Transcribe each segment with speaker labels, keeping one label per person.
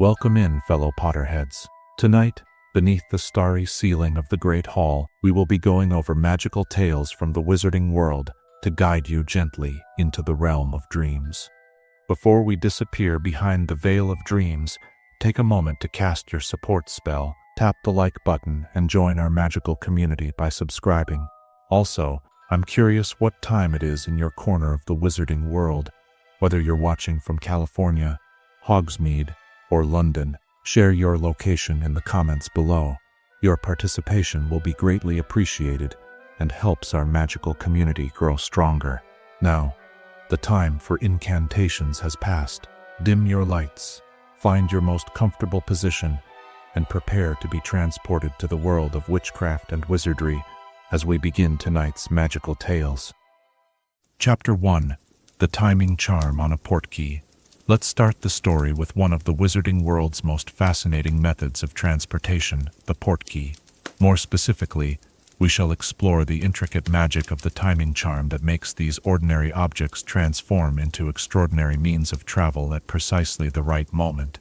Speaker 1: Welcome in, fellow Potterheads. Tonight, beneath the starry ceiling of the Great Hall, we will be going over magical tales from the wizarding world to guide you gently into the realm of dreams. Before we disappear behind the veil of dreams, take a moment to cast your support spell, tap the like button, and join our magical community by subscribing. Also, I'm curious what time it is in your corner of the wizarding world. Whether you're watching from California, Hogsmeade, or London, share your location in the comments below. Your participation will be greatly appreciated and helps our magical community grow stronger. Now, the time for incantations has passed. Dim your lights, find your most comfortable position, and prepare to be transported to the world of witchcraft and wizardry as we begin tonight's magical tales. Chapter 1. The Timing Charm on a Portkey. Let's start the story with one of the wizarding world's most fascinating methods of transportation, the Portkey. More specifically, we shall explore the intricate magic of the timing charm that makes these ordinary objects transform into extraordinary means of travel at precisely the right moment.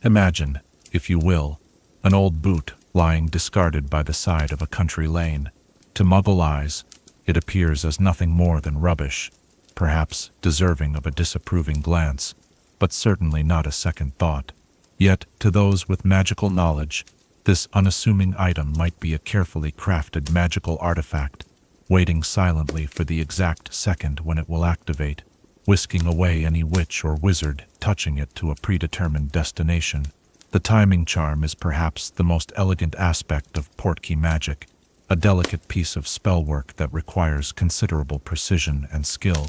Speaker 1: Imagine, if you will, an old boot lying discarded by the side of a country lane. To Muggle eyes, it appears as nothing more than rubbish, perhaps deserving of a disapproving glance, but certainly not a second thought. Yet, to those with magical knowledge, this unassuming item might be a carefully crafted magical artifact, waiting silently for the exact second when it will activate, whisking away any witch or wizard touching it to a predetermined destination. The timing charm is perhaps the most elegant aspect of Portkey magic, a delicate piece of spellwork that requires considerable precision and skill.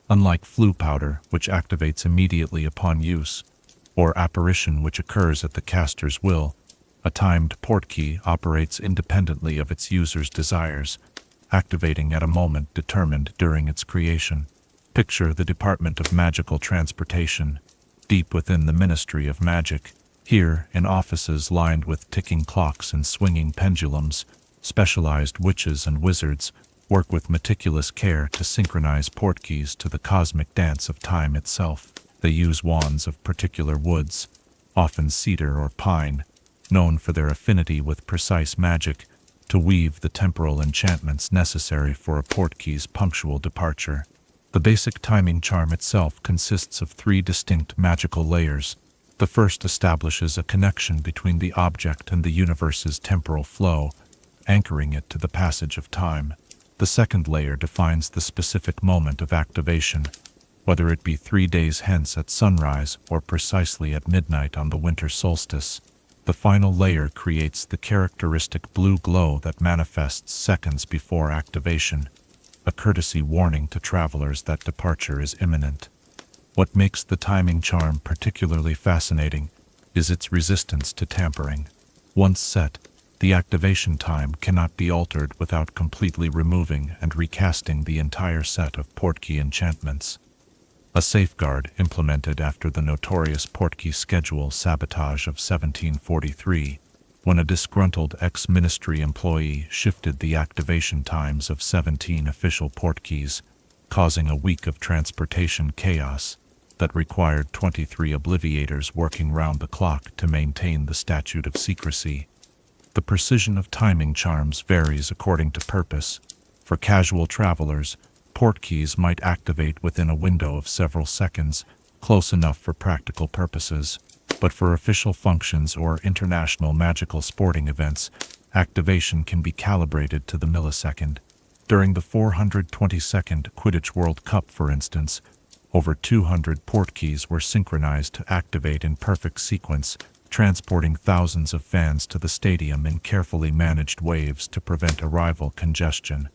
Speaker 1: Unlike flue powder, which activates immediately upon use, or apparition which occurs at the caster's will, a timed Portkey operates independently of its user's desires, activating at a moment determined during its creation. Picture the Department of Magical Transportation, deep within the Ministry of Magic. Here, in offices lined with ticking clocks and swinging pendulums, specialized witches and wizards work with meticulous care to synchronize Portkeys to the cosmic dance of time itself. They use wands of particular woods, often cedar or pine, known for their affinity with precise magic, to weave the temporal enchantments necessary for a Portkey's punctual departure. The basic timing charm itself consists of 3 distinct magical layers. The first establishes a connection between the object and the universe's temporal flow, anchoring it to the passage of time. The second layer defines the specific moment of activation, whether it be 3 days hence at sunrise or precisely at midnight on the winter solstice. The final layer creates the characteristic blue glow that manifests seconds before activation, a courtesy warning to travelers that departure is imminent. What makes the timing charm particularly fascinating is its resistance to tampering. Once set, the activation time cannot be altered without completely removing and recasting the entire set of Portkey enchantments. A safeguard implemented after the notorious Portkey schedule sabotage of 1743, when a disgruntled ex-ministry employee shifted the activation times of 17 official Portkeys, causing a week of transportation chaos that required 23 obliviators working round the clock to maintain the statute of secrecy. The precision of timing charms varies according to purpose. For casual travelers, Portkeys might activate within a window of several seconds, close enough for practical purposes. But for official functions or international magical sporting events, activation can be calibrated to the millisecond. During the 422nd Quidditch World Cup, for instance, over 200 Portkeys were synchronized to activate in perfect sequence, transporting thousands of fans to the stadium in carefully managed waves to prevent arrival congestion.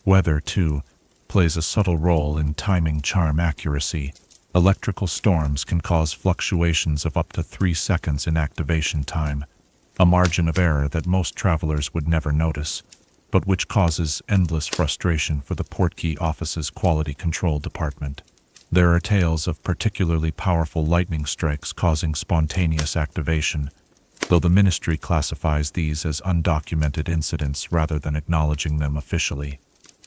Speaker 1: Weather, too, plays a subtle role in timing charm accuracy. Electrical storms can cause fluctuations of up to 3 seconds in activation time, a margin of error that most travelers would never notice, but which causes endless frustration for the Portkey office's quality control department. There are tales of particularly powerful lightning strikes causing spontaneous activation, though the ministry classifies these as undocumented incidents rather than acknowledging them officially.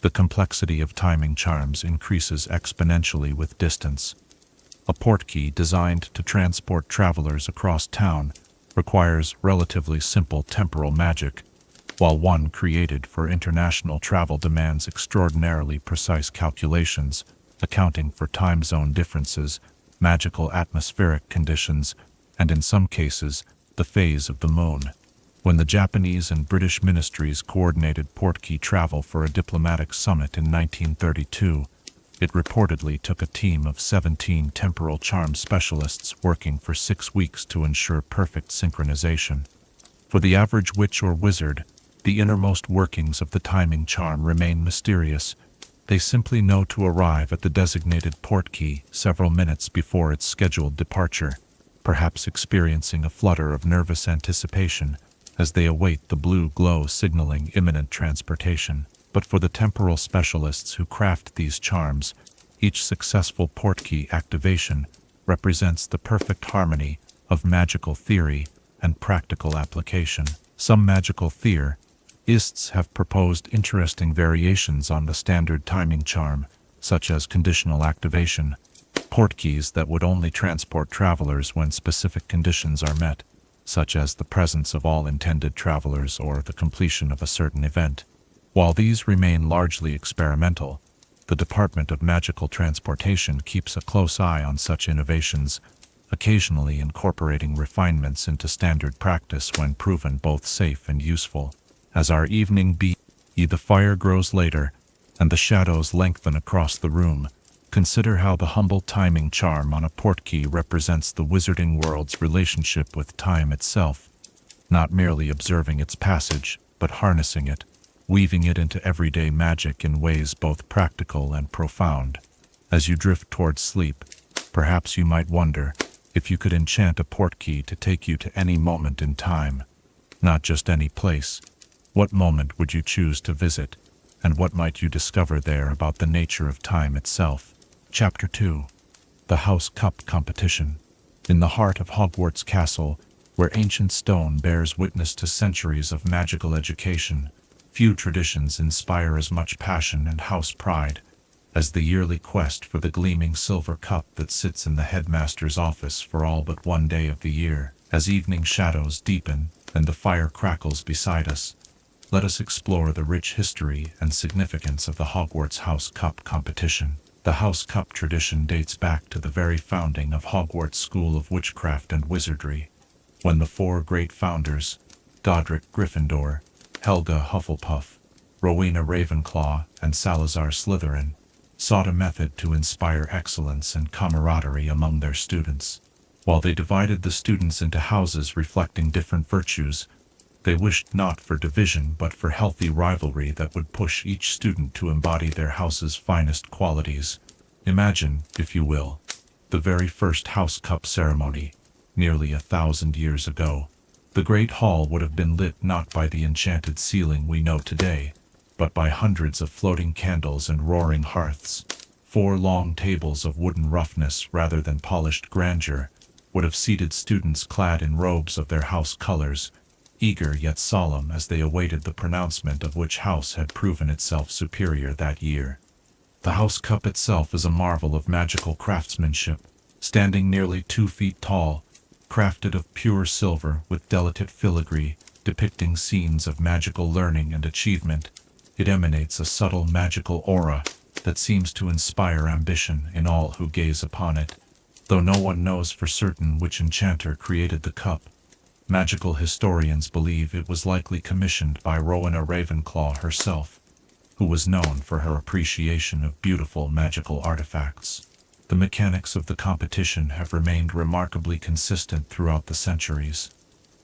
Speaker 1: The complexity of timing charms increases exponentially with distance. A portkey designed to transport travelers across town requires relatively simple temporal magic, while one created for international travel demands extraordinarily precise calculations, accounting for time zone differences, magical atmospheric conditions, and in some cases, the phase of the moon. When the Japanese and British ministries coordinated portkey travel for a diplomatic summit in 1932, it reportedly took a team of 17 temporal charm specialists working for 6 weeks to ensure perfect synchronization. For the average witch or wizard, the innermost workings of the timing charm remain mysterious. They simply know to arrive at the designated portkey several minutes before its scheduled departure, perhaps experiencing a flutter of nervous anticipation as they await the blue glow signaling imminent transportation. But for the temporal specialists who craft these charms, each successful portkey activation represents the perfect harmony of magical theory and practical application. Some magical theorists have proposed interesting variations on the standard timing charm, such as conditional activation, portkeys that would only transport travelers when specific conditions are met, such as the presence of all intended travelers or the completion of a certain event. While these remain largely experimental, the Department of Magical Transportation keeps a close eye on such innovations, occasionally incorporating refinements into standard practice when proven both safe and useful. As our evening the fire grows later, and the shadows lengthen across the room, consider how the humble timing charm on a portkey represents the wizarding world's relationship with time itself, not merely observing its passage, but harnessing it, weaving it into everyday magic in ways both practical and profound. As you drift towards sleep, perhaps you might wonder if you could enchant a portkey to take you to any moment in time, not just any place. What moment would you choose to visit, and what might you discover there about the nature of time itself? Chapter 2. The House Cup Competition. In the heart of Hogwarts Castle, where ancient stone bears witness to centuries of magical education, few traditions inspire as much passion and house pride as the yearly quest for the gleaming silver cup that sits in the headmaster's office for all but one day of the year. As evening shadows deepen and the fire crackles beside us, let us explore the rich history and significance of the Hogwarts House Cup competition. The House Cup tradition dates back to the very founding of Hogwarts School of Witchcraft and Wizardry, when the 4 great founders, Godric Gryffindor, Helga Hufflepuff, Rowena Ravenclaw, and Salazar Slytherin, sought a method to inspire excellence and camaraderie among their students. While they divided the students into houses reflecting different virtues, they wished not for division but for healthy rivalry that would push each student to embody their house's finest qualities. Imagine, if you will, the very first House Cup ceremony, nearly 1,000 years ago. The Great Hall would have been lit not by the enchanted ceiling we know today, but by hundreds of floating candles and roaring hearths. 4 long tables of wooden roughness rather than polished grandeur would have seated students clad in robes of their house colors, eager yet solemn as they awaited the pronouncement of which house had proven itself superior that year. The House Cup itself is a marvel of magical craftsmanship, standing nearly 2 feet tall, crafted of pure silver with delicate filigree, depicting scenes of magical learning and achievement. It emanates a subtle magical aura that seems to inspire ambition in all who gaze upon it. Though no one knows for certain which enchanter created the cup, magical historians believe it was likely commissioned by Rowena Ravenclaw herself, who was known for her appreciation of beautiful magical artifacts. The mechanics of the competition have remained remarkably consistent throughout the centuries.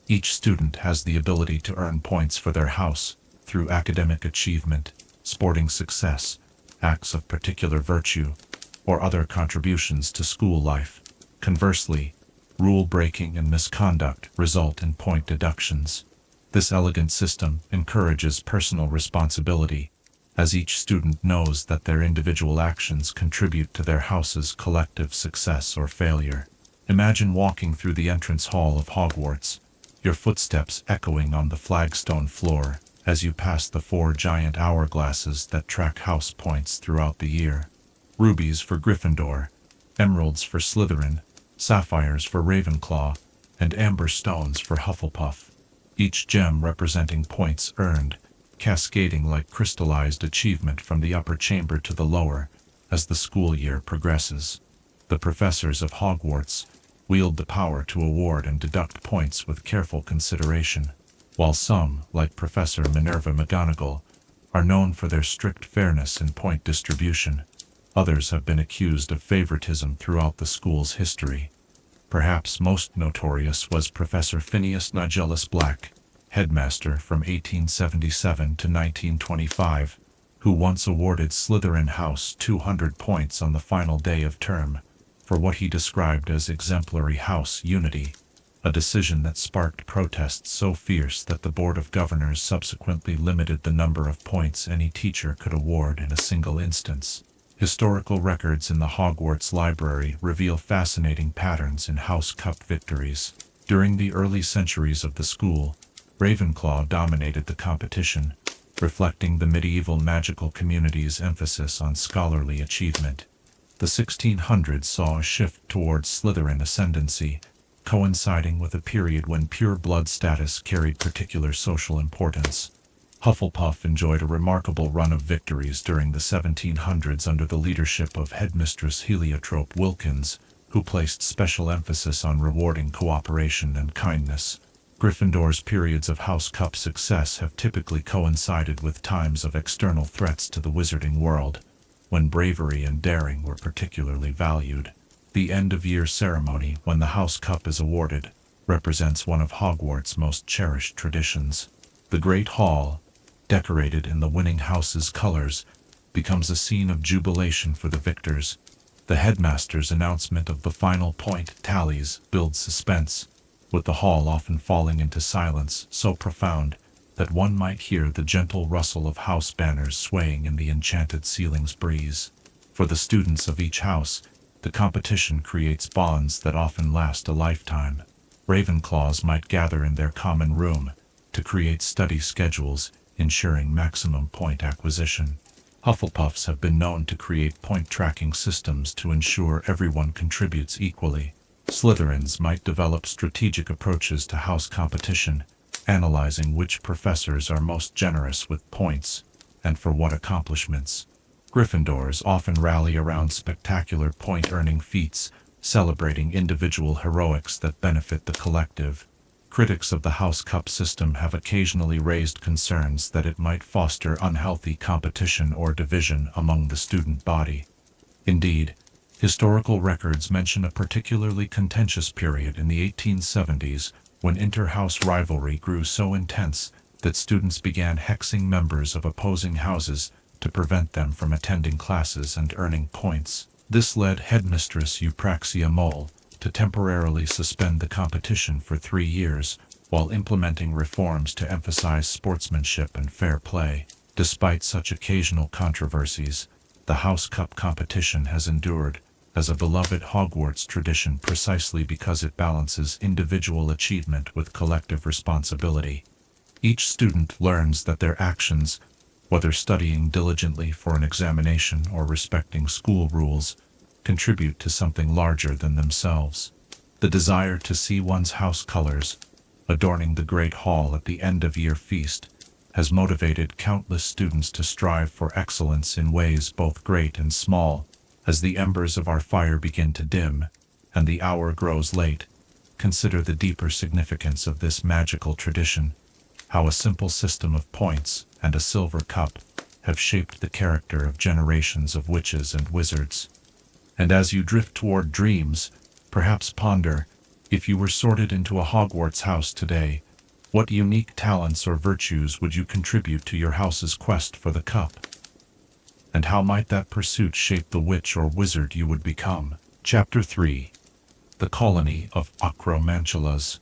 Speaker 1: Each student has the ability to earn points for their house through academic achievement, sporting success, acts of particular virtue, or other contributions to school life. Conversely, rule-breaking and misconduct result in point deductions. This elegant system encourages personal responsibility, as each student knows that their individual actions contribute to their house's collective success or failure. Imagine walking through the entrance hall of Hogwarts, your footsteps echoing on the flagstone floor as you pass the 4 giant hourglasses that track house points throughout the year. Rubies for Gryffindor, emeralds for Slytherin, sapphires for Ravenclaw, and amber stones for Hufflepuff, each gem representing points earned, cascading like crystallized achievement from the upper chamber to the lower as the school year progresses. The professors of Hogwarts wield the power to award and deduct points with careful consideration, while some, like Professor Minerva McGonagall, are known for their strict fairness in point distribution. Others have been accused of favoritism throughout the school's history. Perhaps most notorious was Professor Phineas Nigellus Black, headmaster from 1877 to 1925, who once awarded Slytherin House 200 points on the final day of term for what he described as exemplary house unity, a decision that sparked protests so fierce that the Board of Governors subsequently limited the number of points any teacher could award in a single instance. Historical records in the Hogwarts Library reveal fascinating patterns in House Cup victories. During the early centuries of the school, Ravenclaw dominated the competition, reflecting the medieval magical community's emphasis on scholarly achievement. The 1600s saw a shift towards Slytherin ascendancy, coinciding with a period when pure blood status carried particular social importance. Hufflepuff enjoyed a remarkable run of victories during the 1700s under the leadership of Headmistress Heliotrope Wilkins, who placed special emphasis on rewarding cooperation and kindness. Gryffindor's periods of House Cup success have typically coincided with times of external threats to the wizarding world, when bravery and daring were particularly valued. The end-of-year ceremony, when the House Cup is awarded, represents one of Hogwarts' most cherished traditions. The Great Hall, decorated in the winning house's colors, becomes a scene of jubilation for the victors. The headmaster's announcement of the final point tallies builds suspense, with the hall often falling into silence so profound that one might hear the gentle rustle of house banners swaying in the enchanted ceiling's breeze. For the students of each house, the competition creates bonds that often last a lifetime. Ravenclaws might gather in their common room to create study schedules, ensuring maximum point acquisition. Hufflepuffs have been known to create point tracking systems to ensure everyone contributes equally. Slytherins might develop strategic approaches to house competition, analyzing which professors are most generous with points, and for what accomplishments. Gryffindors often rally around spectacular point-earning feats, celebrating individual heroics that benefit the collective. Critics of the House Cup system have occasionally raised concerns that it might foster unhealthy competition or division among the student body. Indeed, historical records mention a particularly contentious period in the 1870s when inter-house rivalry grew so intense that students began hexing members of opposing houses to prevent them from attending classes and earning points. This led Headmistress Eupraxia Mole to temporarily suspend the competition for 3 years, while implementing reforms to emphasize sportsmanship and fair play. Despite such occasional controversies, the House Cup competition has endured as a beloved Hogwarts tradition precisely because it balances individual achievement with collective responsibility. Each student learns that their actions, whether studying diligently for an examination or respecting school rules, contribute to something larger than themselves. The desire to see one's house colors adorning the Great Hall at the end-of-year feast has motivated countless students to strive for excellence in ways both great and small. As the embers of our fire begin to dim, and the hour grows late, consider the deeper significance of this magical tradition, how a simple system of points and a silver cup have shaped the character of generations of witches and wizards. And as you drift toward dreams, perhaps ponder, if you were sorted into a Hogwarts house today, what unique talents or virtues would you contribute to your house's quest for the cup? And how might that pursuit shape the witch or wizard you would become? Chapter 3. The Colony of Acromantulas.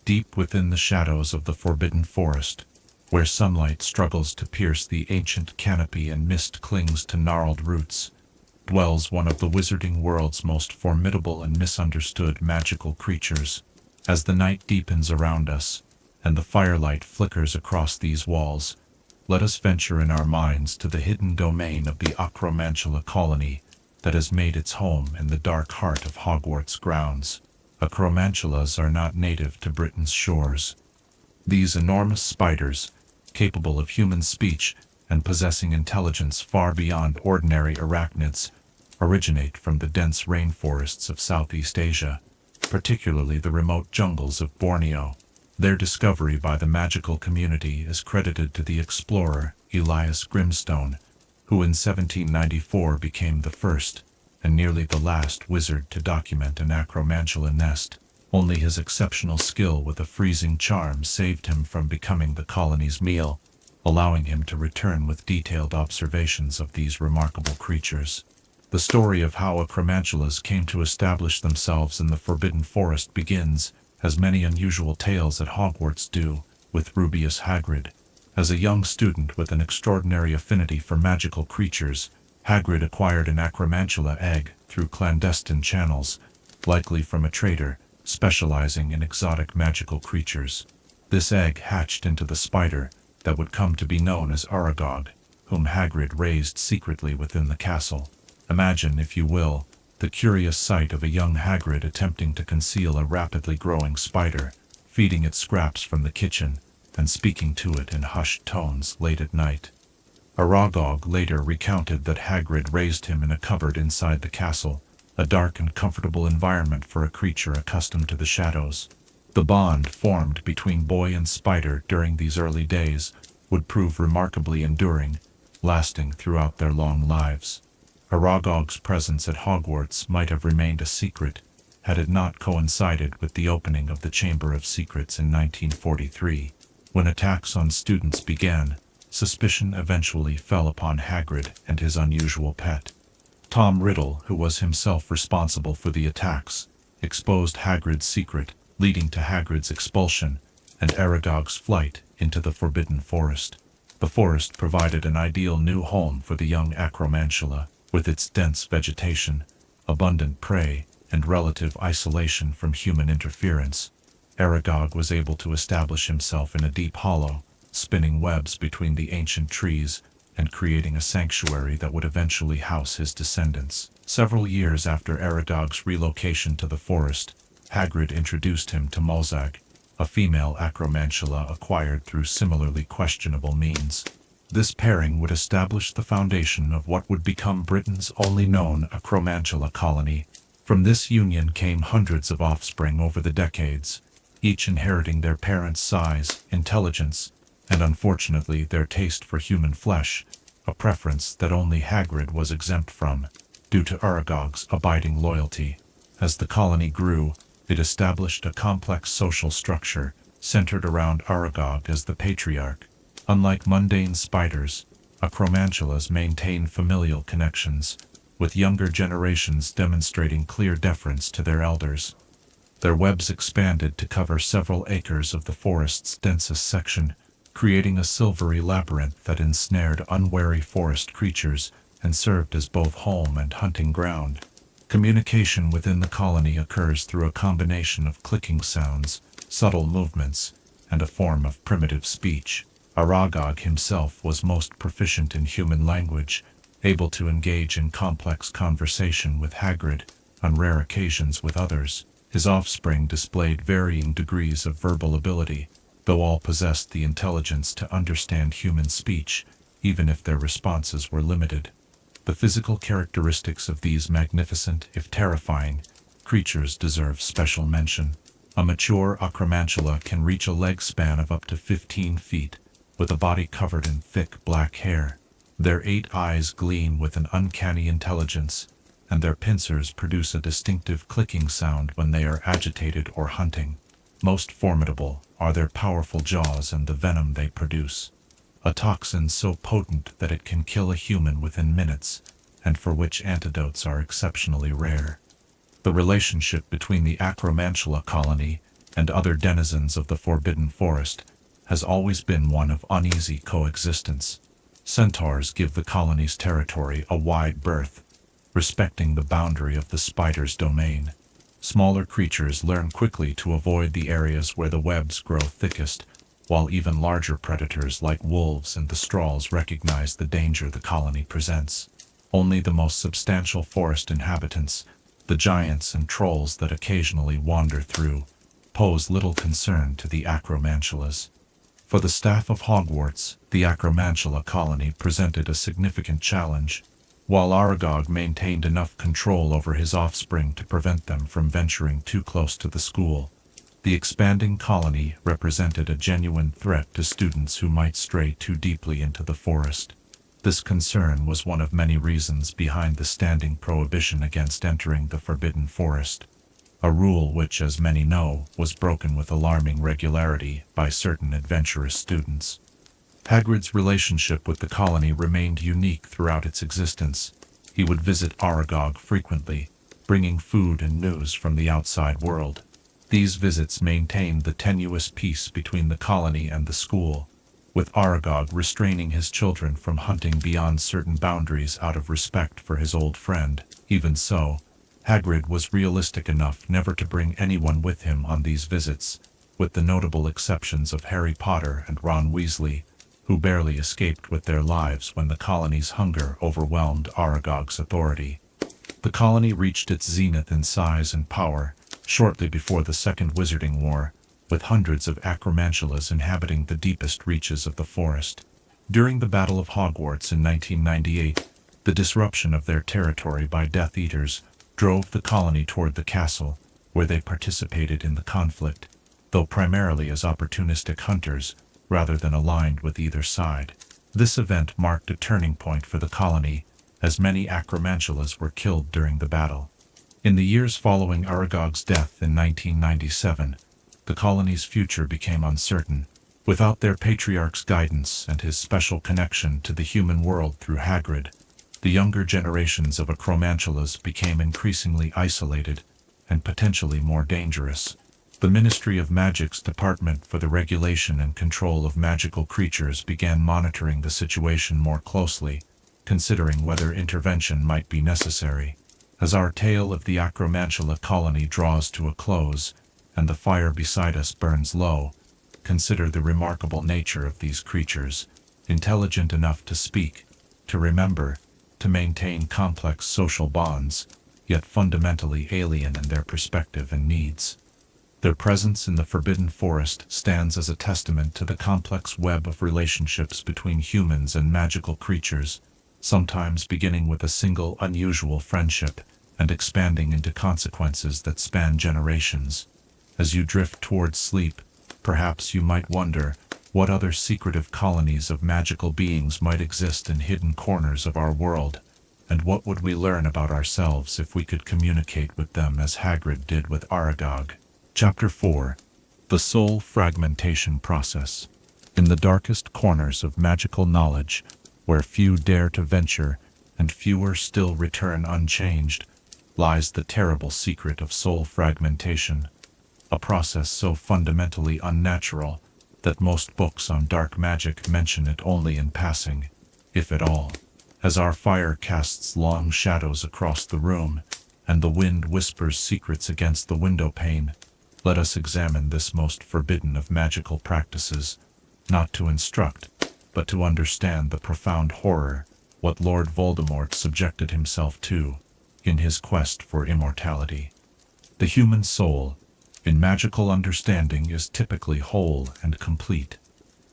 Speaker 1: Deep within the shadows of the Forbidden Forest, where sunlight struggles to pierce the ancient canopy and mist clings to gnarled roots, dwells one of the wizarding world's most formidable and misunderstood magical creatures. As the night deepens around us, and the firelight flickers across these walls, let us venture in our minds to the hidden domain of the Acromantula colony, that has made its home in the dark heart of Hogwarts grounds. Acromantulas are not native to Britain's shores. These enormous spiders, capable of human speech and possessing intelligence far beyond ordinary arachnids, originate from the dense rainforests of Southeast Asia, particularly the remote jungles of Borneo. Their discovery by the magical community is credited to the explorer Elias Grimstone, who in 1794 became the first, and nearly the last wizard to document an Acromantula nest. Only his exceptional skill with a freezing charm saved him from becoming the colony's meal, allowing him to return with detailed observations of these remarkable creatures. The story of how Acromantulas came to establish themselves in the Forbidden Forest begins, as many unusual tales at Hogwarts do, with Rubeus Hagrid. As a young student with an extraordinary affinity for magical creatures, Hagrid acquired an Acromantula egg through clandestine channels, likely from a trader specializing in exotic magical creatures. This egg hatched into the spider that would come to be known as Aragog, whom Hagrid raised secretly within the castle. Imagine, if you will, the curious sight of a young Hagrid attempting to conceal a rapidly growing spider, feeding it scraps from the kitchen, and speaking to it in hushed tones late at night. Aragog later recounted that Hagrid raised him in a cupboard inside the castle, a dark and comfortable environment for a creature accustomed to the shadows. The bond formed between boy and spider during these early days would prove remarkably enduring, lasting throughout their long lives. Aragog's presence at Hogwarts might have remained a secret, had it not coincided with the opening of the Chamber of Secrets in 1943. When attacks on students began, suspicion eventually fell upon Hagrid and his unusual pet. Tom Riddle, who was himself responsible for the attacks, exposed Hagrid's secret, leading to Hagrid's expulsion and Aragog's flight into the Forbidden Forest. The forest provided an ideal new home for the young Acromantula, with its dense vegetation, abundant prey, and relative isolation from human interference. Aragog was able to establish himself in a deep hollow, spinning webs between the ancient trees and creating a sanctuary that would eventually house his descendants. Several years after Aragog's relocation to the forest, Hagrid introduced him to Molzag, a female Acromantula acquired through similarly questionable means. This pairing would establish the foundation of what would become Britain's only known Acromantula colony. From this union came hundreds of offspring over the decades, each inheriting their parents' size, intelligence, and unfortunately their taste for human flesh, a preference that only Hagrid was exempt from, due to Aragog's abiding loyalty. As the colony grew, it established a complex social structure centered around Aragog as the patriarch. Unlike mundane spiders, Acromantulas maintain familial connections, with younger generations demonstrating clear deference to their elders. Their webs expanded to cover several acres of the forest's densest section, creating a silvery labyrinth that ensnared unwary forest creatures and served as both home and hunting ground. Communication within the colony occurs through a combination of clicking sounds, subtle movements, and a form of primitive speech. Aragog himself was most proficient in human language, able to engage in complex conversation with Hagrid, on rare occasions with others. His offspring displayed varying degrees of verbal ability, though all possessed the intelligence to understand human speech, even if their responses were limited. The physical characteristics of these magnificent, if terrifying, creatures deserve special mention. A mature Acromantula can reach a leg span of up to 15 feet, with a body covered in thick black hair. Their 8 eyes gleam with an uncanny intelligence, and their pincers produce a distinctive clicking sound when they are agitated or hunting. Most formidable are their powerful jaws and the venom they produce, a toxin so potent that it can kill a human within minutes, and for which antidotes are exceptionally rare. The relationship between the Acromantula colony and other denizens of the Forbidden Forest has always been one of uneasy coexistence. Centaurs give the colony's territory a wide berth, respecting the boundary of the spider's domain. Smaller creatures learn quickly to avoid the areas where the webs grow thickest, while even larger predators like wolves and Thestrals recognize the danger the colony presents. Only the most substantial forest inhabitants, the giants and trolls that occasionally wander through, pose little concern to the Acromantulas. For the staff of Hogwarts, the Acromantula colony presented a significant challenge. While Aragog maintained enough control over his offspring to prevent them from venturing too close to the school, the expanding colony represented a genuine threat to students who might stray too deeply into the forest. This concern was one of many reasons behind the standing prohibition against entering the Forbidden Forest, a rule which, as many know, was broken with alarming regularity by certain adventurous students. Hagrid's relationship with the colony remained unique throughout its existence. He would visit Aragog frequently, bringing food and news from the outside world. These visits maintained the tenuous peace between the colony and the school, with Aragog restraining his children from hunting beyond certain boundaries out of respect for his old friend. Even so, Hagrid was realistic enough never to bring anyone with him on these visits, with the notable exceptions of Harry Potter and Ron Weasley, who barely escaped with their lives when the colony's hunger overwhelmed Aragog's authority. The colony reached its zenith in size and power shortly before the Second Wizarding War, with hundreds of Acromantulas inhabiting the deepest reaches of the forest. During the Battle of Hogwarts in 1998, the disruption of their territory by Death Eaters drove the colony toward the castle, where they participated in the conflict, though primarily as opportunistic hunters, rather than aligned with either side. This event marked a turning point for the colony, as many Acromantulas were killed during the battle. In the years following Aragog's death in 1997, the colony's future became uncertain. Without their patriarch's guidance and his special connection to the human world through Hagrid, the younger generations of Acromantulas became increasingly isolated and potentially more dangerous. The Ministry of Magic's Department for the Regulation and Control of Magical Creatures began monitoring the situation more closely, considering whether intervention might be necessary. As our tale of the Acromantula colony draws to a close, and the fire beside us burns low, consider the remarkable nature of these creatures, intelligent enough to speak, to remember, to maintain complex social bonds, yet fundamentally alien in their perspective and needs. Their presence in the Forbidden Forest stands as a testament to the complex web of relationships between humans and magical creatures, sometimes beginning with a single unusual friendship and expanding into consequences that span generations. As you drift towards sleep, perhaps you might wonder what other secretive colonies of magical beings might exist in hidden corners of our world, and what would we learn about ourselves if we could communicate with them as Hagrid did with Aragog. Chapter 4. The Soul Fragmentation Process. In the darkest corners of magical knowledge, where few dare to venture and fewer still return unchanged, lies the terrible secret of soul fragmentation, a process so fundamentally unnatural that most books on dark magic mention it only in passing, if at all. As our fire casts long shadows across the room, and the wind whispers secrets against the window pane, let us examine this most forbidden of magical practices, not to instruct, but to understand the profound horror what Lord Voldemort subjected himself to in his quest for immortality. The human soul, in magical understanding, is typically whole and complete,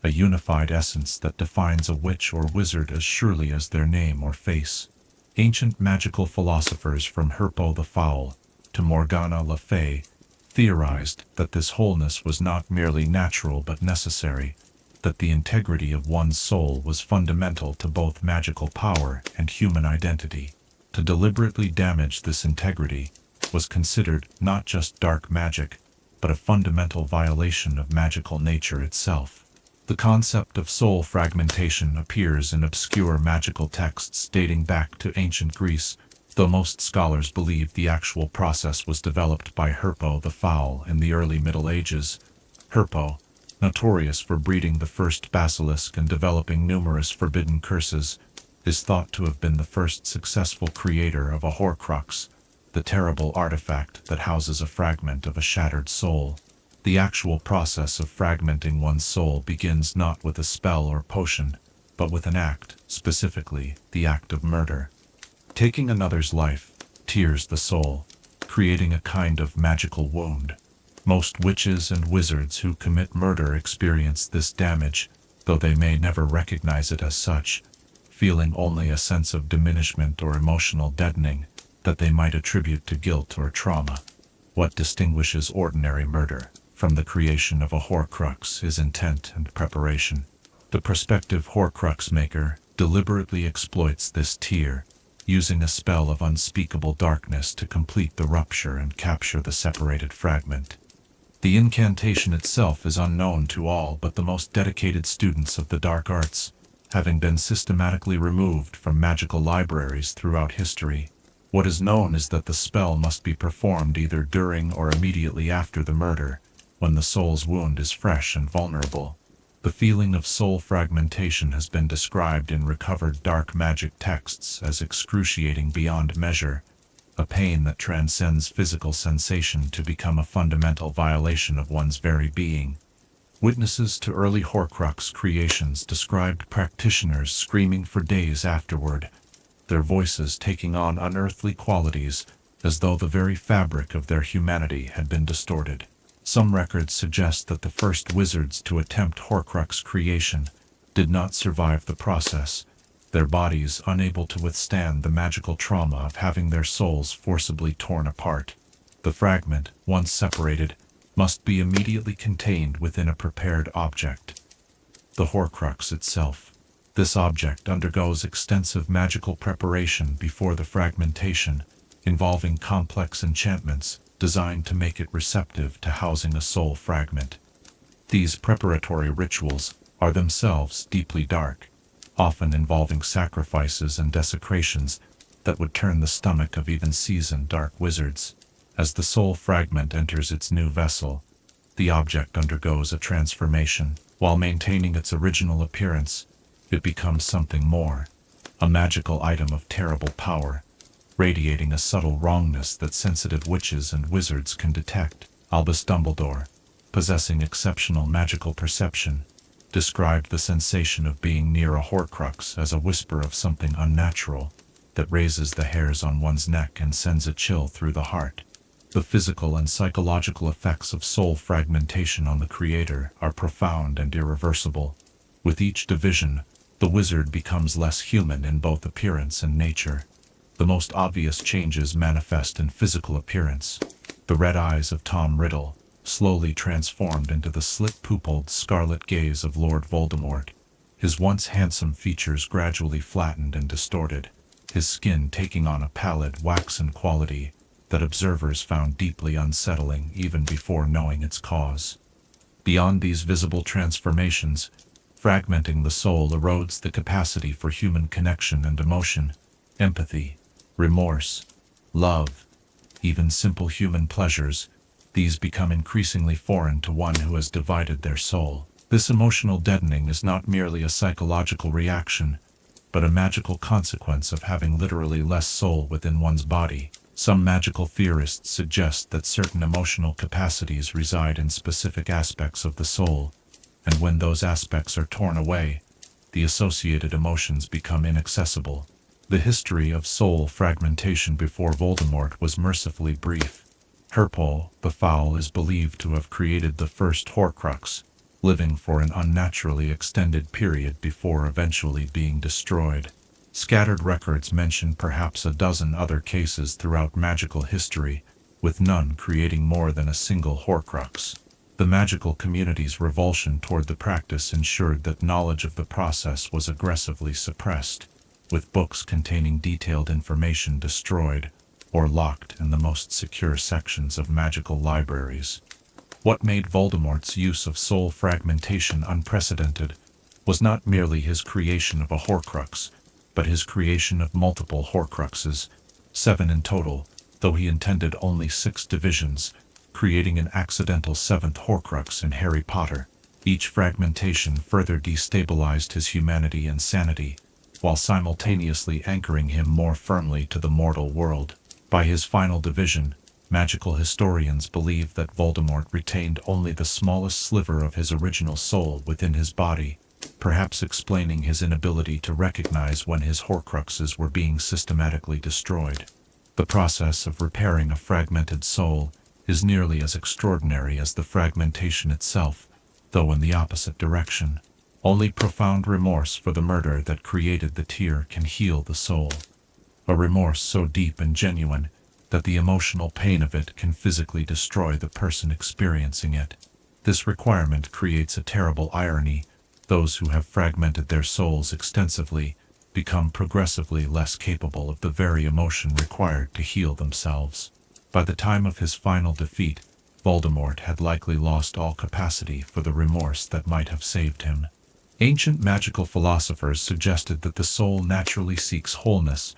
Speaker 1: a unified essence that defines a witch or wizard as surely as their name or face. Ancient magical philosophers from Herpo the Foul to Morgana Le Fay theorized that this wholeness was not merely natural but necessary, that the integrity of one's soul was fundamental to both magical power and human identity. To deliberately damage this integrity was considered not just dark magic, but a fundamental violation of magical nature itself. The concept of soul fragmentation appears in obscure magical texts dating back to ancient Greece, though most scholars believe the actual process was developed by Herpo the Foul in the early Middle Ages. Herpo, notorious for breeding the first basilisk and developing numerous forbidden curses, is thought to have been the first successful creator of a Horcrux, the terrible artifact that houses a fragment of a shattered soul. The actual process of fragmenting one's soul begins not with a spell or potion, but with an act, specifically the act of murder. Taking another's life tears the soul, creating a kind of magical wound. Most witches and wizards who commit murder experience this damage, though they may never recognize it as such, feeling only a sense of diminishment or emotional deadening that they might attribute to guilt or trauma. What distinguishes ordinary murder from the creation of a Horcrux is intent and preparation. The prospective Horcrux maker deliberately exploits this tear, using a spell of unspeakable darkness to complete the rupture and capture the separated fragment. The incantation itself is unknown to all but the most dedicated students of the dark arts, having been systematically removed from magical libraries throughout history. What is known is that the spell must be performed either during or immediately after the murder, when the soul's wound is fresh and vulnerable. The feeling of soul fragmentation has been described in recovered dark magic texts as excruciating beyond measure, a pain that transcends physical sensation to become a fundamental violation of one's very being. Witnesses to early Horcrux creations described practitioners screaming for days afterward, their voices taking on unearthly qualities as though the very fabric of their humanity had been distorted. Some records suggest that the first wizards to attempt Horcrux creation did not survive the process, their bodies unable to withstand the magical trauma of having their souls forcibly torn apart. The fragment, once separated, must be immediately contained within a prepared object. The Horcrux itself. This object undergoes extensive magical preparation before the fragmentation, involving complex enchantments designed to make it receptive to housing a soul fragment. These preparatory rituals are themselves deeply dark, often involving sacrifices and desecrations that would turn the stomach of even seasoned dark wizards. As the soul fragment enters its new vessel, the object undergoes a transformation. While maintaining its original appearance, it becomes something more, a magical item of terrible power, radiating a subtle wrongness that sensitive witches and wizards can detect. Albus Dumbledore, possessing exceptional magical perception, described the sensation of being near a Horcrux as a whisper of something unnatural that raises the hairs on one's neck and sends a chill through the heart. The physical and psychological effects of soul fragmentation on the creator are profound and irreversible. With each division, the wizard becomes less human in both appearance and nature. The most obvious changes manifest in physical appearance. The red eyes of Tom Riddle slowly transformed into the slit-pupilled scarlet gaze of Lord Voldemort, his once handsome features gradually flattened and distorted, his skin taking on a pallid, waxen quality that observers found deeply unsettling even before knowing its cause. Beyond these visible transformations, fragmenting the soul erodes the capacity for human connection and emotion, empathy, remorse, love, even simple human pleasures. These become increasingly foreign to one who has divided their soul. This emotional deadening is not merely a psychological reaction, but a magical consequence of having literally less soul within one's body. Some magical theorists suggest that certain emotional capacities reside in specific aspects of the soul, and when those aspects are torn away, the associated emotions become inaccessible. The history of soul fragmentation before Voldemort was mercifully brief. Herpole the Foul is believed to have created the first Horcrux, living for an unnaturally extended period before eventually being destroyed. Scattered records mention perhaps a dozen other cases throughout magical history, with none creating more than a single Horcrux. The magical community's revulsion toward the practice ensured that knowledge of the process was aggressively suppressed, with books containing detailed information destroyed or locked in the most secure sections of magical libraries. What made Voldemort's use of soul fragmentation unprecedented was not merely his creation of a Horcrux, but his creation of multiple Horcruxes, 7 in total, though he intended only 6 divisions, creating an accidental 7th Horcrux in Harry Potter. Each fragmentation further destabilized his humanity and sanity, while simultaneously anchoring him more firmly to the mortal world. By his final division, magical historians believe that Voldemort retained only the smallest sliver of his original soul within his body, perhaps explaining his inability to recognize when his Horcruxes were being systematically destroyed. The process of repairing a fragmented soul is nearly as extraordinary as the fragmentation itself, though in the opposite direction. Only profound remorse for the murder that created the tear can heal the soul. A remorse so deep and genuine that the emotional pain of it can physically destroy the person experiencing it. This requirement creates a terrible irony. Those who have fragmented their souls extensively become progressively less capable of the very emotion required to heal themselves. By the time of his final defeat, Voldemort had likely lost all capacity for the remorse that might have saved him. Ancient magical philosophers suggested that the soul naturally seeks wholeness,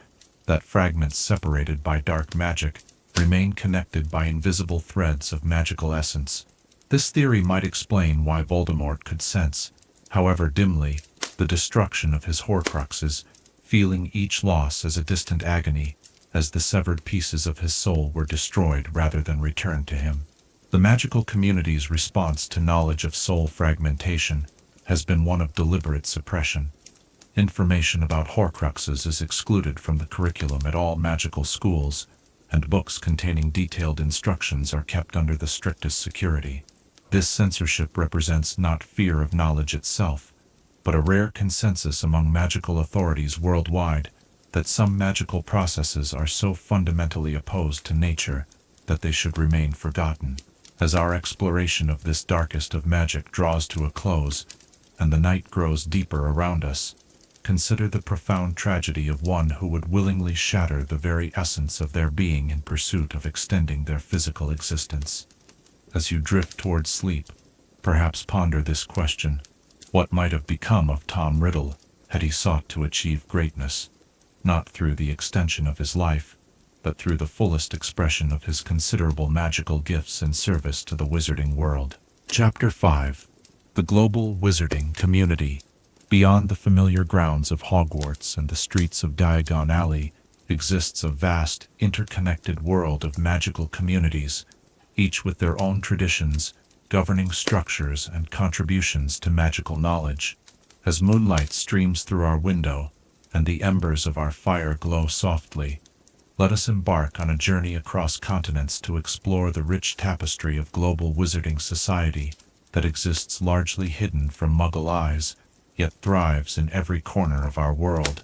Speaker 1: that fragments separated by dark magic remain connected by invisible threads of magical essence. This theory might explain why Voldemort could sense, however dimly, the destruction of his Horcruxes, feeling each loss as a distant agony, as the severed pieces of his soul were destroyed rather than returned to him. The magical community's response to knowledge of soul fragmentation has been one of deliberate suppression. Information about Horcruxes is excluded from the curriculum at all magical schools, and books containing detailed instructions are kept under the strictest security. This censorship represents not fear of knowledge itself, but a rare consensus among magical authorities worldwide that some magical processes are so fundamentally opposed to nature that they should remain forgotten. As our exploration of this darkest of magic draws to a close, and the night grows deeper around us, consider the profound tragedy of one who would willingly shatter the very essence of their being in pursuit of extending their physical existence. As you drift towards sleep, perhaps ponder this question: what might have become of Tom Riddle had he sought to achieve greatness, not through the extension of his life, but through the fullest expression of his considerable magical gifts in service to the wizarding world? Chapter 5. The Global Wizarding Community. Beyond the familiar grounds of Hogwarts and the streets of Diagon Alley exists a vast, interconnected world of magical communities, each with their own traditions, governing structures, and contributions to magical knowledge. As moonlight streams through our window, and the embers of our fire glow softly, let us embark on a journey across continents to explore the rich tapestry of global wizarding society that exists largely hidden from Muggle eyes, yet thrives in every corner of our world.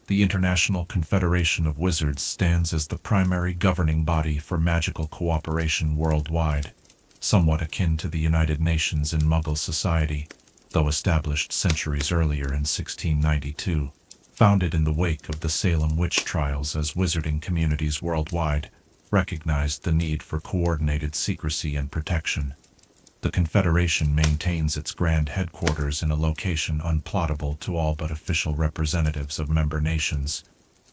Speaker 1: The International Confederation of Wizards stands as the primary governing body for magical cooperation worldwide, somewhat akin to the United Nations in Muggle society, though established centuries earlier in 1692. Founded in the wake of the Salem witch trials, as wizarding communities worldwide recognized the need for coordinated secrecy and protection. The Confederation maintains its grand headquarters in a location unplottable to all but official representatives of member nations.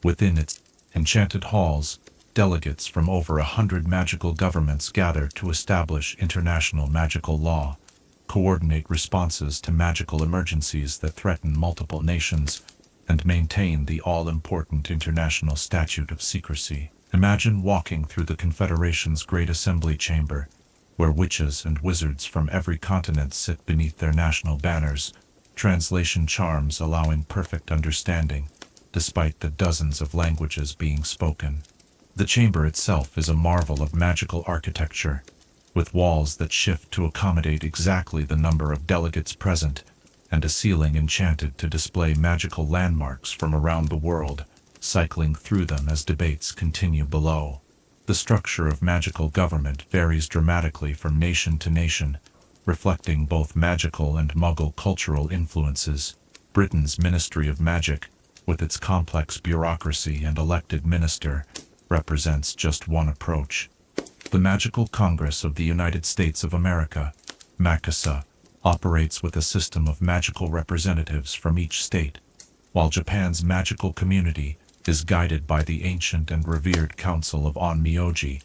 Speaker 1: Within its enchanted halls, delegates from over 100 magical governments gather to establish international magical law, coordinate responses to magical emergencies that threaten multiple nations, and maintain the all-important International Statute of Secrecy. Imagine walking through the Confederation's Great Assembly Chamber, where witches and wizards from every continent sit beneath their national banners, translation charms allowing perfect understanding, despite the dozens of languages being spoken. The chamber itself is a marvel of magical architecture, with walls that shift to accommodate exactly the number of delegates present, and a ceiling enchanted to display magical landmarks from around the world, cycling through them as debates continue below. The structure of magical government varies dramatically from nation to nation, reflecting both magical and Muggle cultural influences. Britain's Ministry of Magic, with its complex bureaucracy and elected minister, represents just one approach. The Magical Congress of the United States of America, MACUSA, operates with a system of magical representatives from each state, while Japan's magical community is guided by the ancient and revered Council of Onmyoji,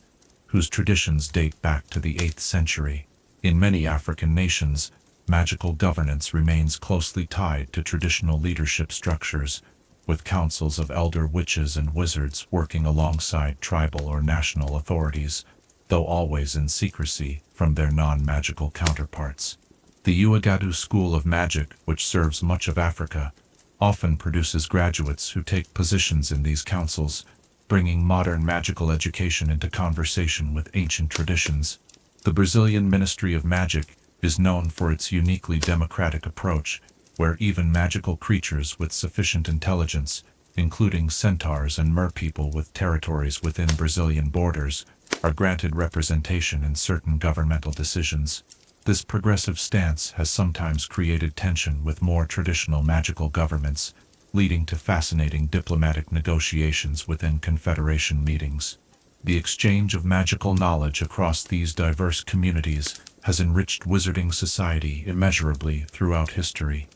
Speaker 1: whose traditions date back to the 8th century. In many African nations, magical governance remains closely tied to traditional leadership structures, with councils of elder witches and wizards working alongside tribal or national authorities, though always in secrecy from their non-magical counterparts. The Uagadu School of Magic, which serves much of Africa, often produces graduates who take positions in these councils, bringing modern magical education into conversation with ancient traditions. The Brazilian Ministry of Magic is known for its uniquely democratic approach, where even magical creatures with sufficient intelligence, including centaurs and merpeople with territories within Brazilian borders, are granted representation in certain governmental decisions. This progressive stance has sometimes created tension with more traditional magical governments, leading to fascinating diplomatic negotiations within Confederation meetings. The exchange of magical knowledge across these diverse communities has enriched wizarding society immeasurably throughout history.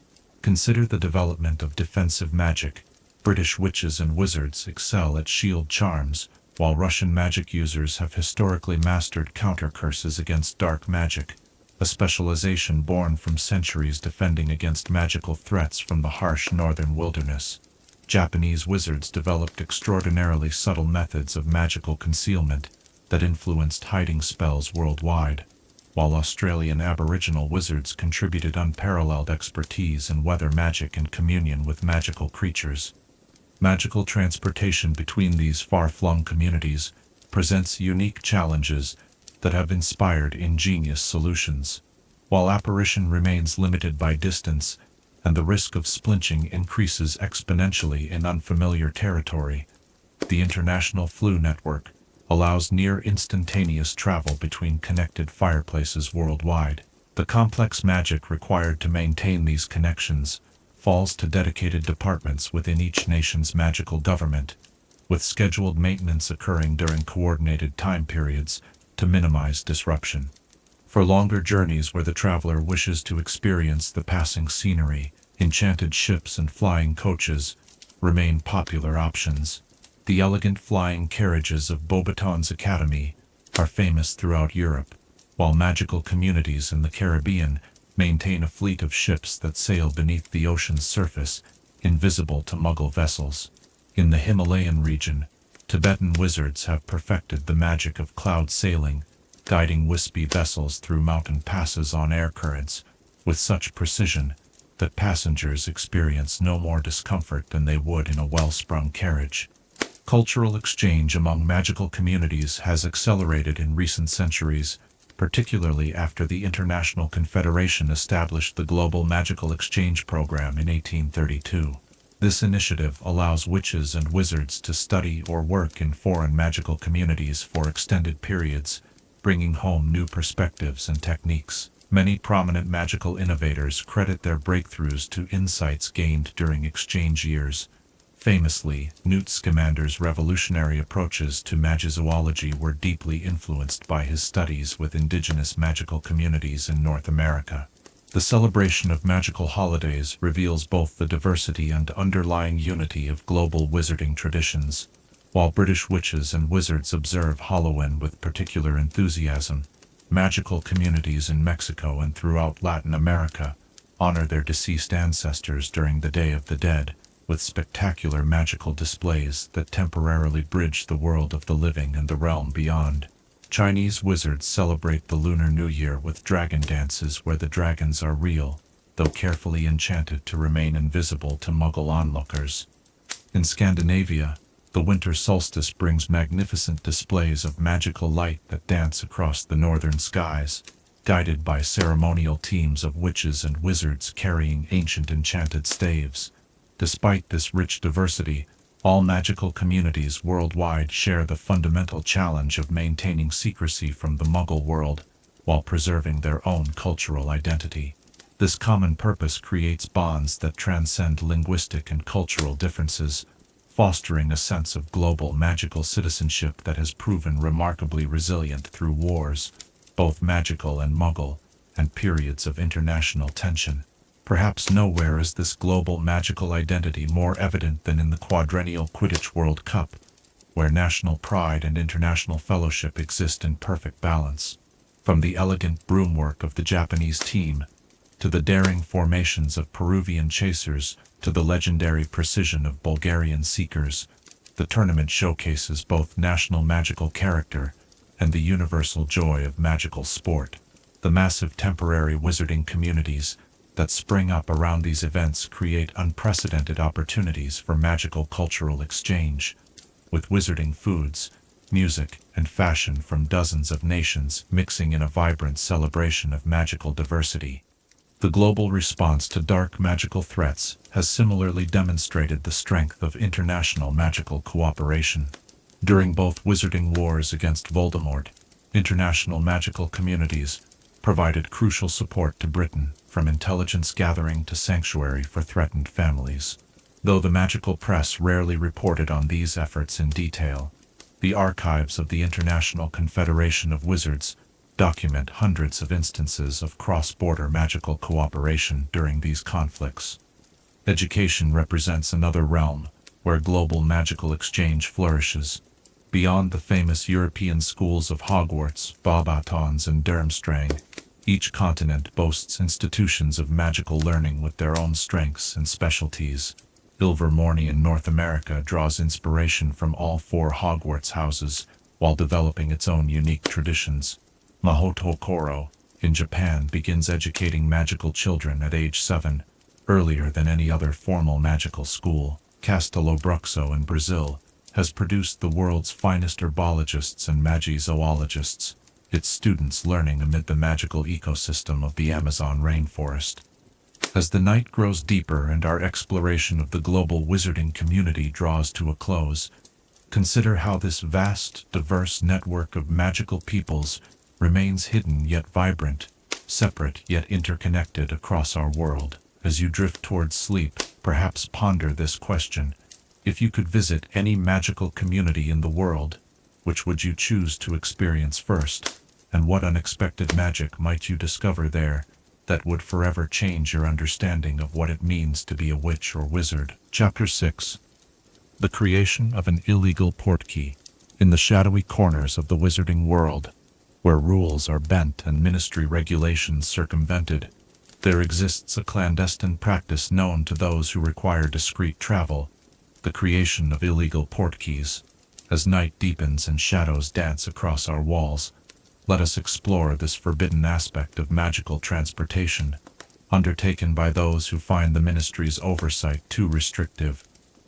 Speaker 1: Consider the development of defensive magic. British witches and wizards excel at shield charms, while Russian magic users have historically mastered counter curses against dark magic, a specialization born from centuries defending against magical threats from the harsh northern wilderness. Japanese wizards developed extraordinarily subtle methods of magical concealment that influenced hiding spells worldwide, while Australian Aboriginal wizards contributed unparalleled expertise in weather magic and communion with magical creatures. Magical transportation between these far-flung communities presents unique challenges that have inspired ingenious solutions. While apparition remains limited by distance, and the risk of splinching increases exponentially in unfamiliar territory, the International Flu Network allows near-instantaneous travel between connected fireplaces worldwide. The complex magic required to maintain these connections falls to dedicated departments within each nation's magical government, with scheduled maintenance occurring during coordinated time periods to minimize disruption. For longer journeys where the traveler wishes to experience the passing scenery, enchanted ships and flying coaches remain popular options. The elegant flying carriages of Beauxbatons Academy are famous throughout Europe, while magical communities in the Caribbean maintain a fleet of ships that sail beneath the ocean's surface, invisible to Muggle vessels. In the Himalayan region, Tibetan wizards have perfected the magic of cloud sailing, guiding wispy vessels through mountain passes on air currents with such precision that passengers experience no more discomfort than they would in a well-sprung carriage. Cultural exchange among magical communities has accelerated in recent centuries, particularly after the International Confederation established the Global Magical Exchange Program in 1832. This initiative allows witches and wizards to study or work in foreign magical communities for extended periods, bringing home new perspectives and techniques. Many prominent magical innovators credit their breakthroughs to insights gained during exchange years. Famously, Newt Scamander's revolutionary approaches to magizoology were deeply influenced by his studies with indigenous magical communities in North America. The celebration of magical holidays reveals both the diversity and underlying unity of global wizarding traditions. While British witches and wizards observe Halloween with particular enthusiasm, magical communities in Mexico and throughout Latin America honor their deceased ancestors during the Day of the Dead, with spectacular magical displays that temporarily bridge the world of the living and the realm beyond. Chinese wizards celebrate the Lunar New Year with dragon dances where the dragons are real, though carefully enchanted to remain invisible to Muggle onlookers. In Scandinavia, the winter solstice brings magnificent displays of magical light that dance across the northern skies, guided by ceremonial teams of witches and wizards carrying ancient enchanted staves. Despite this rich diversity, all magical communities worldwide share the fundamental challenge of maintaining secrecy from the Muggle world while preserving their own cultural identity. This common purpose creates bonds that transcend linguistic and cultural differences, fostering a sense of global magical citizenship that has proven remarkably resilient through wars, both magical and Muggle, and periods of international tension. Perhaps nowhere is this global magical identity more evident than in the quadrennial Quidditch World Cup, where national pride and international fellowship exist in perfect balance. From the elegant broomwork of the Japanese team, to the daring formations of Peruvian chasers, to the legendary precision of Bulgarian seekers, the tournament showcases both national magical character and the universal joy of magical sport. The massive temporary wizarding communities that spring up around these events create unprecedented opportunities for magical cultural exchange, with wizarding foods, music, and fashion from dozens of nations mixing in a vibrant celebration of magical diversity. The global response to dark magical threats has similarly demonstrated the strength of international magical cooperation. During both wizarding wars against Voldemort, international magical communities provided crucial support to Britain, from intelligence gathering to sanctuary for threatened families. Though the magical press rarely reported on these efforts in detail, the archives of the International Confederation of Wizards document hundreds of instances of cross-border magical cooperation during these conflicts. Education represents another realm where global magical exchange flourishes. Beyond the famous European schools of Hogwarts, Beauxbatons, and Durmstrang, each continent boasts institutions of magical learning with their own strengths and specialties. Ilvermorny in North America draws inspiration from all four Hogwarts houses while developing its own unique traditions. Mahotokoro in Japan begins educating magical children at age 7, earlier than any other formal magical school. Castelo Bruxo in Brazil has produced the world's finest herbologists and magizoologists, its students learning amid the magical ecosystem of the Amazon rainforest. As the night grows deeper and our exploration of the global wizarding community draws to a close, consider how this vast, diverse network of magical peoples remains hidden yet vibrant, separate yet interconnected across our world. As you drift towards sleep, perhaps ponder this question: if you could visit any magical community in the world, which would you choose to experience first? And what unexpected magic might you discover there that would forever change your understanding of what it means to be a witch or wizard? Chapter 6. The creation of an illegal portkey. In the shadowy corners of the wizarding world, where rules are bent and ministry regulations circumvented, there exists a clandestine practice known to those who require discreet travel: the creation of illegal portkeys. As night deepens and shadows dance across our walls, let us explore this forbidden aspect of magical transportation, undertaken by those who find the ministry's oversight too restrictive,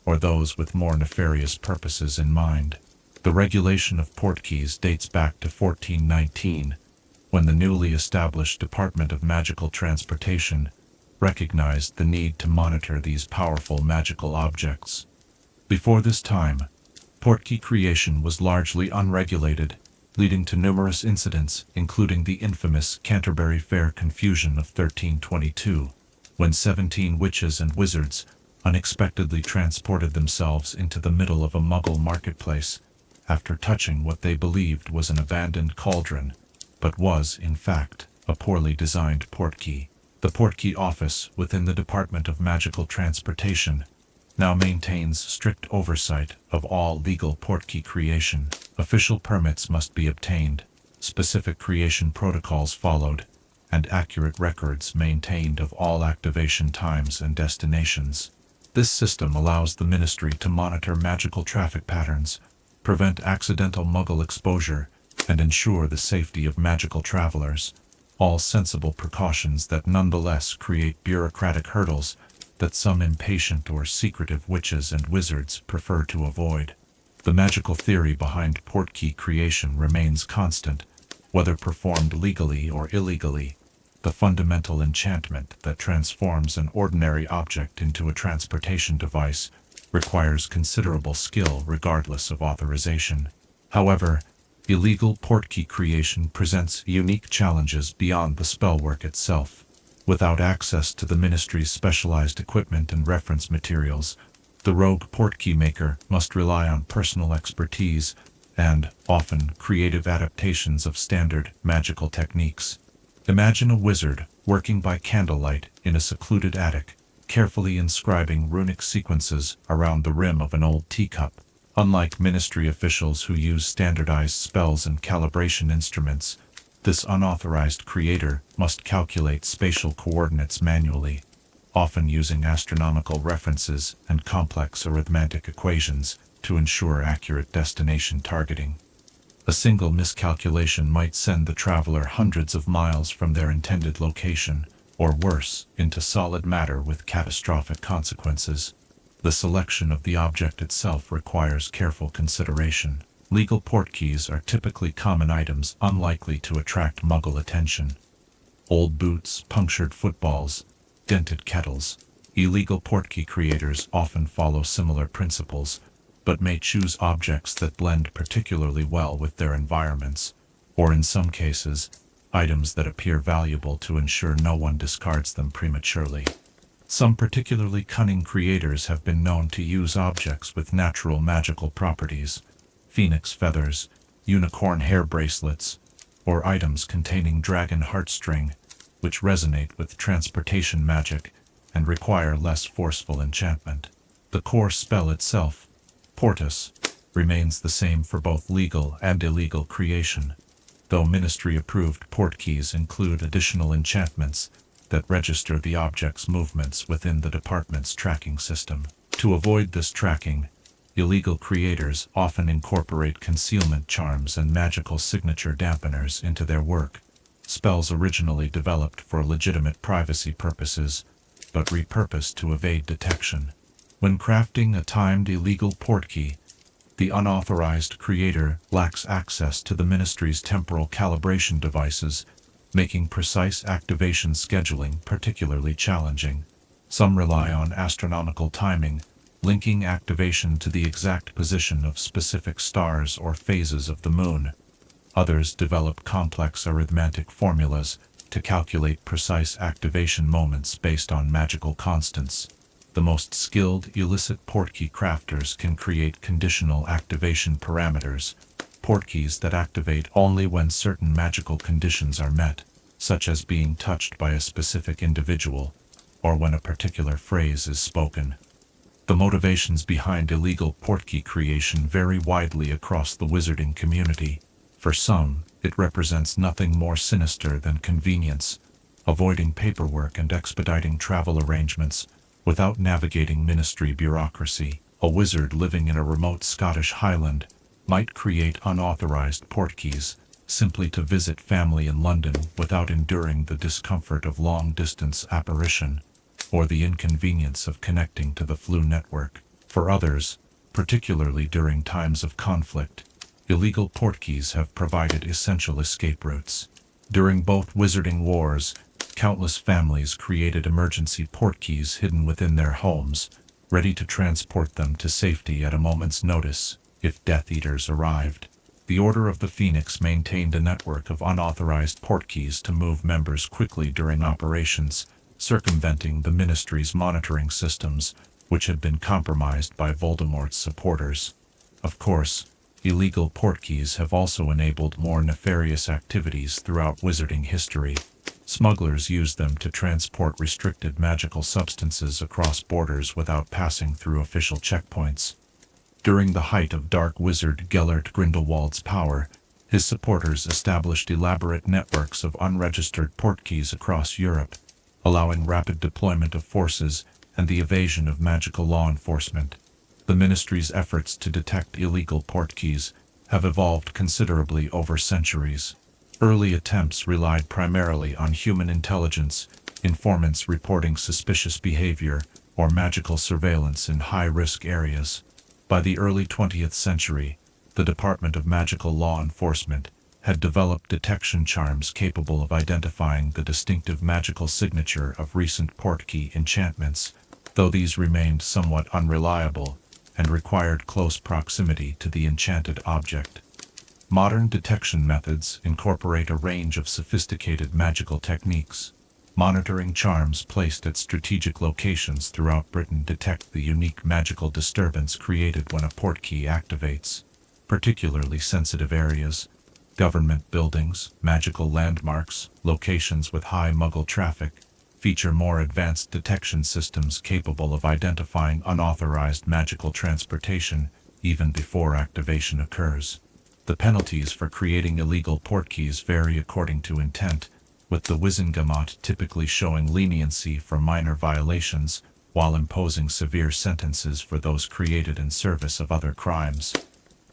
Speaker 1: or those with more nefarious purposes in mind. The regulation of portkeys dates back to 1419, when the newly established Department of Magical Transportation recognized the need to monitor these powerful magical objects. Before this time, portkey creation was largely unregulated, leading to numerous incidents, including the infamous Canterbury Fair confusion of 1322, when 17 witches and wizards unexpectedly transported themselves into the middle of a Muggle marketplace after touching what they believed was an abandoned cauldron, but was, in fact, a poorly designed portkey. The Portkey Office within the Department of Magical Transportation now maintains strict oversight of all legal portkey creation. Official permits must be obtained, specific creation protocols followed, and accurate records maintained of all activation times and destinations. This system allows the Ministry to monitor magical traffic patterns, prevent accidental Muggle exposure, and ensure the safety of magical travelers, all sensible precautions that nonetheless create bureaucratic hurdles that some impatient or secretive witches and wizards prefer to avoid. The magical theory behind portkey creation remains constant, whether performed legally or illegally. The fundamental enchantment that transforms an ordinary object into a transportation device requires considerable skill regardless of authorization. However, illegal portkey creation presents unique challenges beyond the spellwork itself. Without access to the Ministry's specialized equipment and reference materials, the rogue portkey maker must rely on personal expertise and, often, creative adaptations of standard magical techniques. Imagine a wizard working by candlelight in a secluded attic, carefully inscribing runic sequences around the rim of an old teacup. Unlike ministry officials who use standardized spells and calibration instruments, this unauthorized creator must calculate spatial coordinates manually, often using astronomical references and complex arithmetic equations to ensure accurate destination targeting. A single miscalculation might send the traveler hundreds of miles from their intended location, or worse, into solid matter with catastrophic consequences. The selection of the object itself requires careful consideration. Legal portkeys are typically common items unlikely to attract Muggle attention. Old boots, punctured footballs, dented kettles. Illegal portkey creators often follow similar principles, but may choose objects that blend particularly well with their environments, or in some cases, items that appear valuable to ensure no one discards them prematurely. Some particularly cunning creators have been known to use objects with natural magical properties, phoenix feathers, unicorn hair bracelets, or items containing dragon heartstring, which resonate with transportation magic and require less forceful enchantment. The core spell itself, Portus, remains the same for both legal and illegal creation, though Ministry-approved portkeys include additional enchantments that register the object's movements within the department's tracking system. To avoid this tracking, illegal creators often incorporate concealment charms and magical signature dampeners into their work, spells originally developed for legitimate privacy purposes, but repurposed to evade detection. When crafting a timed illegal portkey, the unauthorized creator lacks access to the Ministry's temporal calibration devices, making precise activation scheduling particularly challenging. Some rely on astronomical timing, linking activation to the exact position of specific stars or phases of the moon. Others develop complex arithmetic formulas to calculate precise activation moments based on magical constants. The most skilled illicit portkey crafters can create conditional activation parameters, portkeys that activate only when certain magical conditions are met, such as being touched by a specific individual, or when a particular phrase is spoken. The motivations behind illegal portkey creation vary widely across the wizarding community. For some, it represents nothing more sinister than convenience, avoiding paperwork and expediting travel arrangements without navigating ministry bureaucracy. A wizard living in a remote Scottish highland might create unauthorized portkeys simply to visit family in London without enduring the discomfort of long-distance apparition or the inconvenience of connecting to the flu network. For others, particularly during times of conflict, illegal portkeys have provided essential escape routes. During both wizarding wars, countless families created emergency portkeys hidden within their homes, ready to transport them to safety at a moment's notice if Death Eaters arrived. The Order of the Phoenix maintained a network of unauthorized portkeys to move members quickly during operations, circumventing the Ministry's monitoring systems, which had been compromised by Voldemort's supporters. Of course, illegal portkeys have also enabled more nefarious activities throughout wizarding history. Smugglers used them to transport restricted magical substances across borders without passing through official checkpoints. During the height of Dark Wizard Gellert Grindelwald's power, his supporters established elaborate networks of unregistered portkeys across Europe, allowing rapid deployment of forces and the evasion of magical law enforcement. The Ministry's efforts to detect illegal portkeys have evolved considerably over centuries. Early attempts relied primarily on human intelligence, informants reporting suspicious behavior, or magical surveillance in high-risk areas. By the early 20th century, the Department of Magical Law Enforcement had developed detection charms capable of identifying the distinctive magical signature of recent portkey enchantments, though these remained somewhat unreliable and required close proximity to the enchanted object. Modern detection methods incorporate a range of sophisticated magical techniques. Monitoring charms placed at strategic locations throughout Britain detect the unique magical disturbance created when a portkey activates. Particularly sensitive areas, government buildings, magical landmarks, locations with high Muggle traffic, feature more advanced detection systems capable of identifying unauthorized magical transportation even before activation occurs. The penalties for creating illegal portkeys vary according to intent, with the Wizengamot typically showing leniency for minor violations while imposing severe sentences for those created in service of other crimes.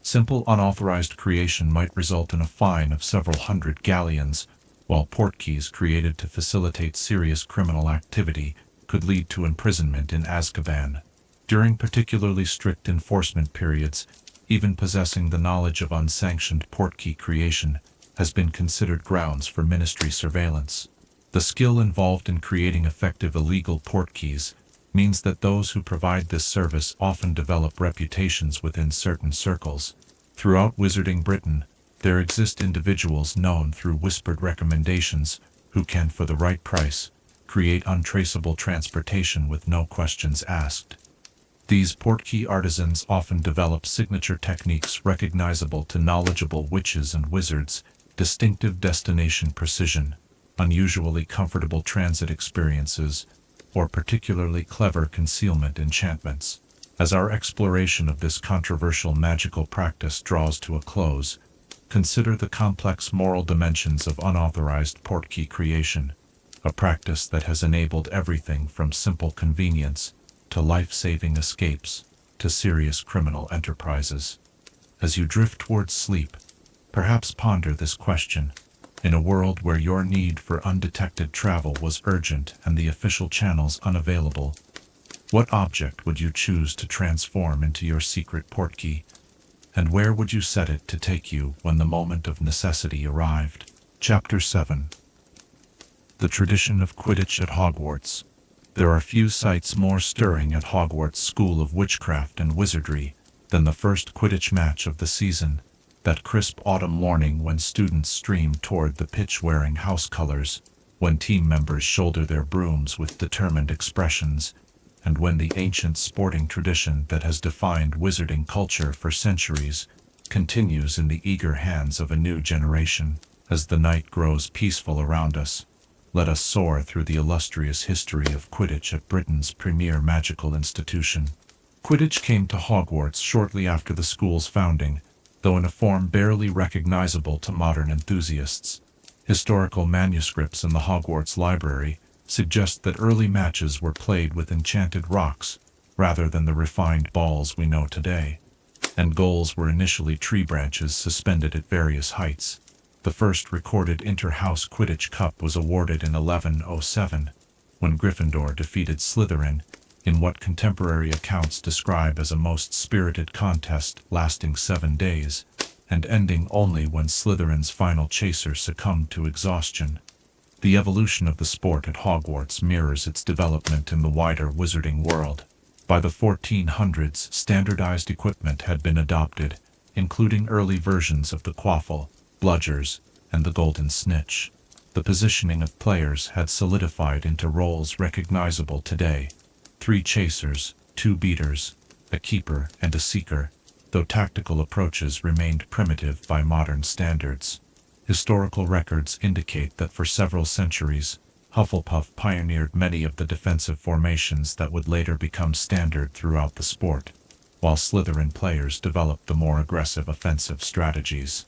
Speaker 1: Simple unauthorized creation might result in a fine of several hundred galleons, while portkeys created to facilitate serious criminal activity could lead to imprisonment in Azkaban. During particularly strict enforcement periods, even possessing the knowledge of unsanctioned portkey creation has been considered grounds for ministry surveillance. The skill involved in creating effective illegal portkeys means that those who provide this service often develop reputations within certain circles. Throughout Wizarding Britain, there exist individuals known through whispered recommendations who can, for the right price, create untraceable transportation with no questions asked. These portkey artisans often develop signature techniques recognizable to knowledgeable witches and wizards, distinctive destination precision, unusually comfortable transit experiences, or particularly clever concealment enchantments. As our exploration of this controversial magical practice draws to a close, consider the complex moral dimensions of unauthorized portkey creation, a practice that has enabled everything from simple convenience to life-saving escapes to serious criminal enterprises. As you drift towards sleep, perhaps ponder this question. In a world where your need for undetected travel was urgent and the official channels unavailable, what object would you choose to transform into your secret portkey? And where would you set it to take you when the moment of necessity arrived? Chapter 7. The tradition of Quidditch at Hogwarts. There are few sights more stirring at Hogwarts School of Witchcraft and Wizardry than the first Quidditch match of the season, that crisp autumn morning when students stream toward the pitch wearing house colors, when team members shoulder their brooms with determined expressions, and when the ancient sporting tradition that has defined wizarding culture for centuries continues in the eager hands of a new generation. As the night grows peaceful around us, let us soar through the illustrious history of Quidditch at Britain's premier magical institution. Quidditch came to Hogwarts shortly after the school's founding, though in a form barely recognizable to modern enthusiasts. Historical manuscripts in the Hogwarts Library suggest that early matches were played with enchanted rocks rather than the refined balls we know today, and goals were initially tree branches suspended at various heights. The first recorded Interhouse Quidditch Cup was awarded in 1107, when Gryffindor defeated Slytherin in what contemporary accounts describe as a most spirited contest lasting 7 days, and ending only when Slytherin's final chaser succumbed to exhaustion. The evolution of the sport at Hogwarts mirrors its development in the wider wizarding world. By the 1400s, standardized equipment had been adopted, including early versions of the quaffle, bludgers, and the golden snitch. The positioning of players had solidified into roles recognizable today: 3 chasers, 2 beaters, a keeper, and a seeker, though tactical approaches remained primitive by modern standards. Historical records indicate that for several centuries, Hufflepuff pioneered many of the defensive formations that would later become standard throughout the sport, while Slytherin players developed the more aggressive offensive strategies.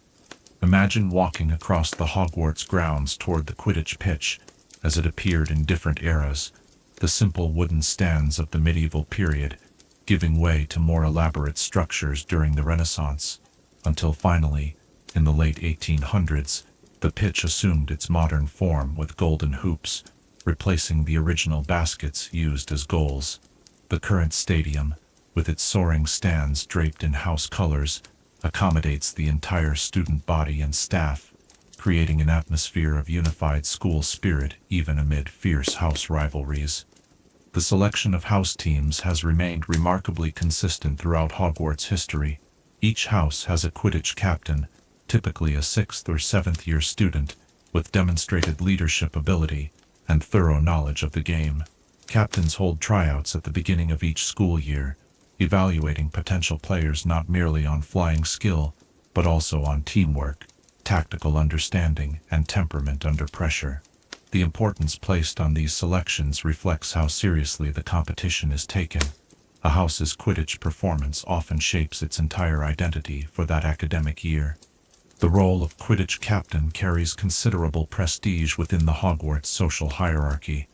Speaker 1: Imagine walking across the Hogwarts grounds toward the Quidditch pitch as it appeared in different eras, the simple wooden stands of the medieval period giving way to more elaborate structures during the Renaissance, until finally, in the late 1800s, the pitch assumed its modern form with golden hoops, replacing the original baskets used as goals. The current stadium, with its soaring stands draped in house colors, accommodates the entire student body and staff, creating an atmosphere of unified school spirit even amid fierce house rivalries. The selection of house teams has remained remarkably consistent throughout Hogwarts history. Each house has a Quidditch captain, typically a 6th or 7th year student, with demonstrated leadership ability and thorough knowledge of the game. Captains hold tryouts at the beginning of each school year, evaluating potential players not merely on flying skill, but also on teamwork, tactical understanding, and temperament under pressure. The importance placed on these selections reflects how seriously the competition is taken. A house's Quidditch performance often shapes its entire identity for that academic year. The role of Quidditch captain carries considerable prestige within the Hogwarts social hierarchy,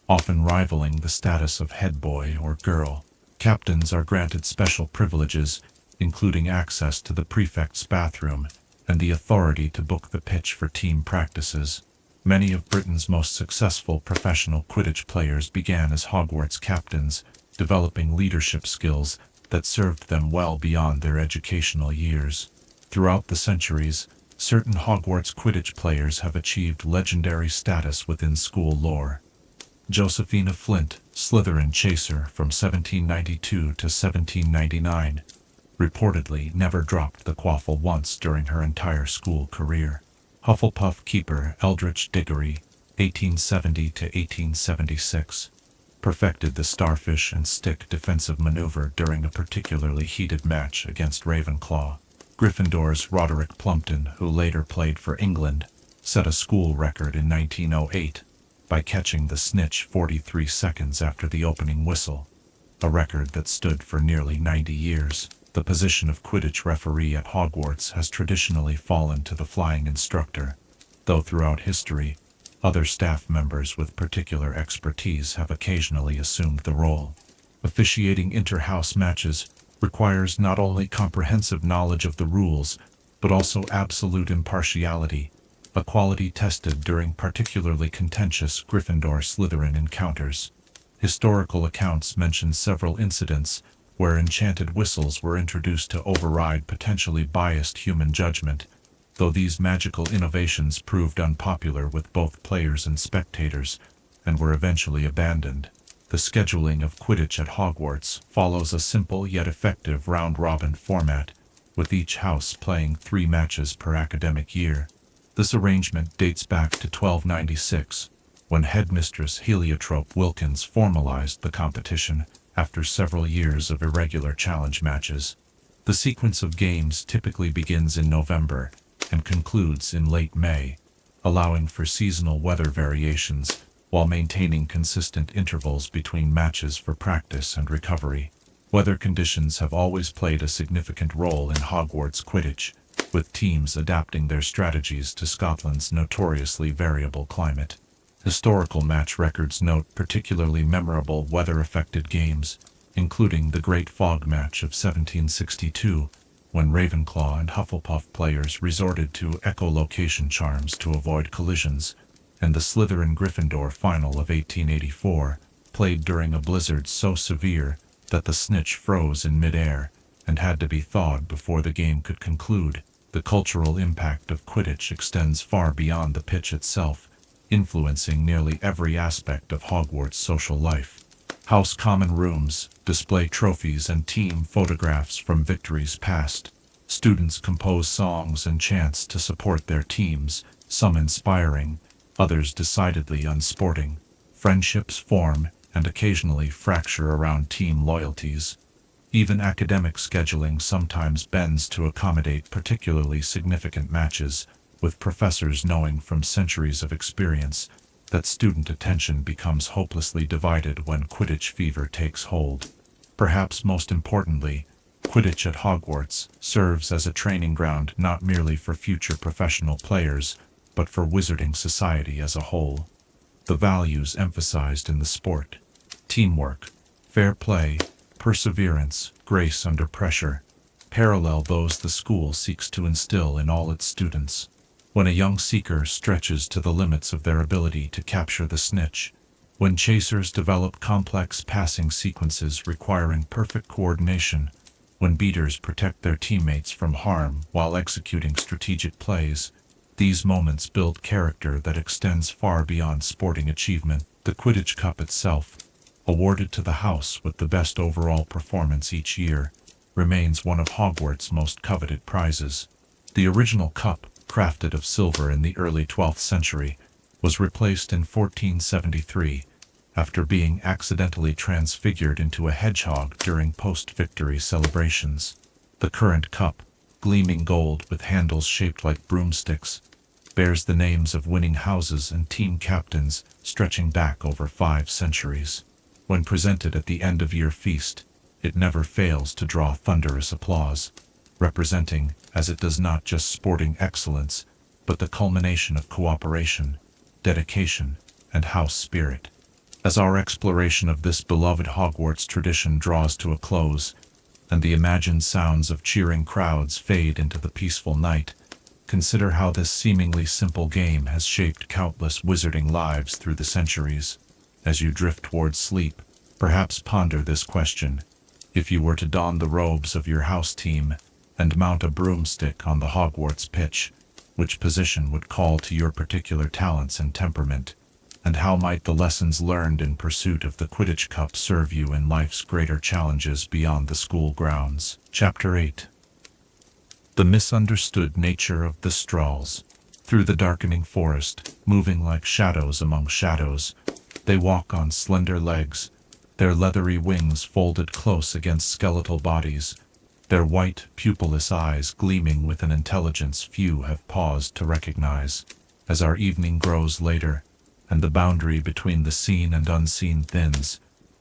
Speaker 1: often rivaling the status of head boy or girl. Captains are granted special privileges, including access to the prefect's bathroom and the authority to book the pitch for team practices. Many of Britain's most successful professional Quidditch players began as Hogwarts captains, developing leadership skills that served them well beyond their educational years. Throughout the centuries, certain Hogwarts Quidditch players have achieved legendary status within school lore. Josephina Flint, Slytherin chaser from 1792 to 1799, reportedly never dropped the quaffle once during her entire school career. Hufflepuff keeper Eldritch Diggory, 1870 to 1876, perfected the starfish and stick defensive maneuver during a particularly heated match against Ravenclaw. Gryffindor's Roderick Plumpton, who later played for England, set a school record in 1908 by catching the snitch 43 seconds after the opening whistle, a record that stood for nearly 90 years. The position of Quidditch referee at Hogwarts has traditionally fallen to the flying instructor, though throughout history, other staff members with particular expertise have occasionally assumed the role. Officiating interhouse matches requires not only comprehensive knowledge of the rules, but also absolute impartiality, a quality tested during particularly contentious Gryffindor-Slytherin encounters. Historical accounts mention several incidents where enchanted whistles were introduced to override potentially biased human judgment, though these magical innovations proved unpopular with both players and spectators, and were eventually abandoned. The scheduling of Quidditch at Hogwarts follows a simple yet effective round-robin format, with each house playing 3 matches per academic year. This arrangement dates back to 1296, when headmistress Heliotrope Wilkins formalized the competition after several years of irregular challenge matches. The sequence of games typically begins in November and concludes in late May, allowing for seasonal weather variations while maintaining consistent intervals between matches for practice and recovery. Weather conditions have always played a significant role in Hogwarts Quidditch, with teams adapting their strategies to Scotland's notoriously variable climate. Historical match records note particularly memorable weather-affected games, including the Great Fog Match of 1762, when Ravenclaw and Hufflepuff players resorted to echolocation charms to avoid collisions, and the Slytherin-Gryffindor final of 1884, played during a blizzard so severe that the snitch froze in mid-air and had to be thawed before the game could conclude. The cultural impact of Quidditch extends far beyond the pitch itself, influencing nearly every aspect of Hogwarts' social life. House common rooms display trophies and team photographs from victories past. Students compose songs and chants to support their teams, some inspiring, others decidedly unsporting. Friendships form and occasionally fracture around team loyalties. Even academic scheduling sometimes bends to accommodate particularly significant matches, with professors knowing from centuries of experience that student attention becomes hopelessly divided when Quidditch fever takes hold. Perhaps most importantly, Quidditch at Hogwarts serves as a training ground not merely for future professional players, but for wizarding society as a whole. The values emphasized in the sport, teamwork, fair play, perseverance, grace under pressure, parallel those the school seeks to instill in all its students. When a young seeker stretches to the limits of their ability to capture the snitch, when chasers develop complex passing sequences requiring perfect coordination, when beaters protect their teammates from harm while executing strategic plays, these moments build character that extends far beyond sporting achievement. The Quidditch Cup itself, awarded to the house with the best overall performance each year, remains one of Hogwarts' most coveted prizes. The original cup, crafted of silver in the early 12th century, was replaced in 1473, after being accidentally transfigured into a hedgehog during post-victory celebrations. The current cup, gleaming gold with handles shaped like broomsticks, bears the names of winning houses and team captains stretching back over 5 centuries. When presented at the end-of-year feast, it never fails to draw thunderous applause, representing, as it does, not just sporting excellence, but the culmination of cooperation, dedication, and house spirit. As our exploration of this beloved Hogwarts tradition draws to a close, and the imagined sounds of cheering crowds fade into the peaceful night, consider how this seemingly simple game has shaped countless wizarding lives through the centuries. As you drift towards sleep, perhaps ponder this question: if you were to don the robes of your house team and mount a broomstick on the Hogwarts pitch, which position would call to your particular talents and temperament? And how might the lessons learned in pursuit of the Quidditch Cup serve you in life's greater challenges beyond the school grounds? Chapter 8. The misunderstood nature of the Thestrals. Through the darkening forest, moving like shadows among shadows, they walk on slender legs, their leathery wings folded close against skeletal bodies, their white, pupilless eyes gleaming with an intelligence few have paused to recognize. As our evening grows later, and the boundary between the seen and unseen thins,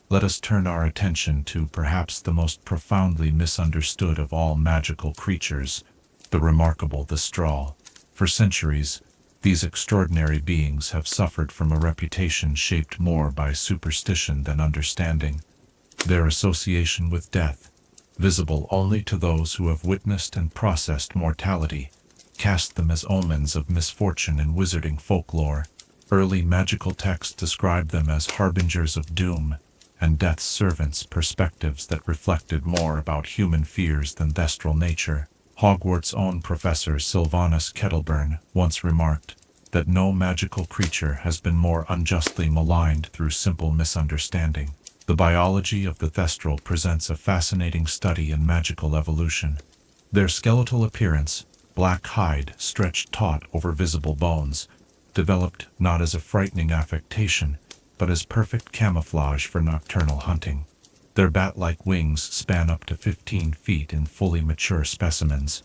Speaker 1: let us turn our attention to perhaps the most profoundly misunderstood of all magical creatures, the remarkable Thestral. For centuries, these extraordinary beings have suffered from a reputation shaped more by superstition than understanding. Their association with death, visible only to those who have witnessed and processed mortality, cast them as omens of misfortune in wizarding folklore. Early magical texts described them as harbingers of doom, and death's servants, perspectives that reflected more about human fears than Thestral nature. Hogwarts' own Professor Sylvanus Kettleburn once remarked that no magical creature has been more unjustly maligned through simple misunderstanding. The biology of the Thestral presents a fascinating study in magical evolution. Their skeletal appearance, black hide stretched taut over visible bones, developed not as a frightening affectation, but as perfect camouflage for nocturnal hunting. Their bat-like wings span up to 15 feet in fully mature specimens,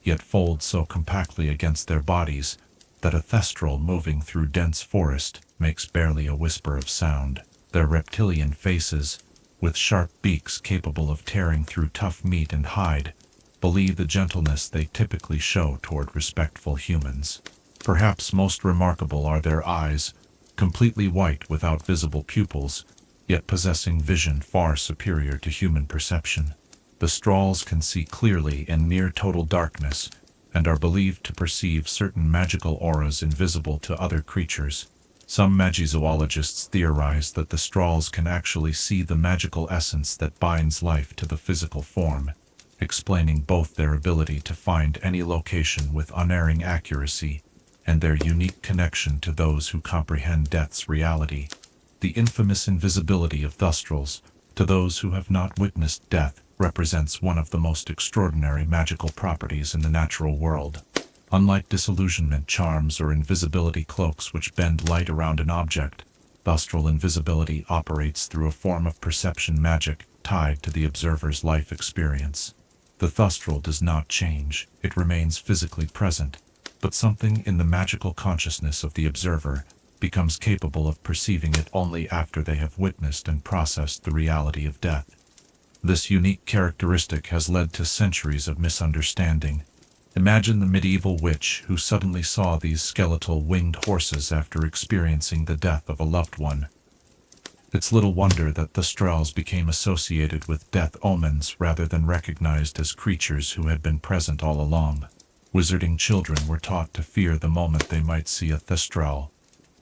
Speaker 1: yet fold so compactly against their bodies that a Thestral moving through dense forest makes barely a whisper of sound. Their reptilian faces, with sharp beaks capable of tearing through tough meat and hide, belie the gentleness they typically show toward respectful humans. Perhaps most remarkable are their eyes, completely white without visible pupils, yet possessing vision far superior to human perception. The Thestrals can see clearly in near total darkness, and are believed to perceive certain magical auras invisible to other creatures. Some magizoologists theorize that the Thestrals can actually see the magical essence that binds life to the physical form, explaining both their ability to find any location with unerring accuracy and their unique connection to those who comprehend death's reality. The infamous invisibility of Thestrals, to those who have not witnessed death, represents one of the most extraordinary magical properties in the natural world. Unlike disillusionment charms or invisibility cloaks which bend light around an object, Thestral invisibility operates through a form of perception magic tied to the observer's life experience. The Thestral does not change, it remains physically present, but something in the magical consciousness of the observer becomes capable of perceiving it only after they have witnessed and processed the reality of death. This unique characteristic has led to centuries of misunderstanding. Imagine the medieval witch who suddenly saw these skeletal winged horses after experiencing the death of a loved one. It's little wonder that the Thestrals became associated with death omens rather than recognized as creatures who had been present all along. Wizarding children were taught to fear the moment they might see a Thestral,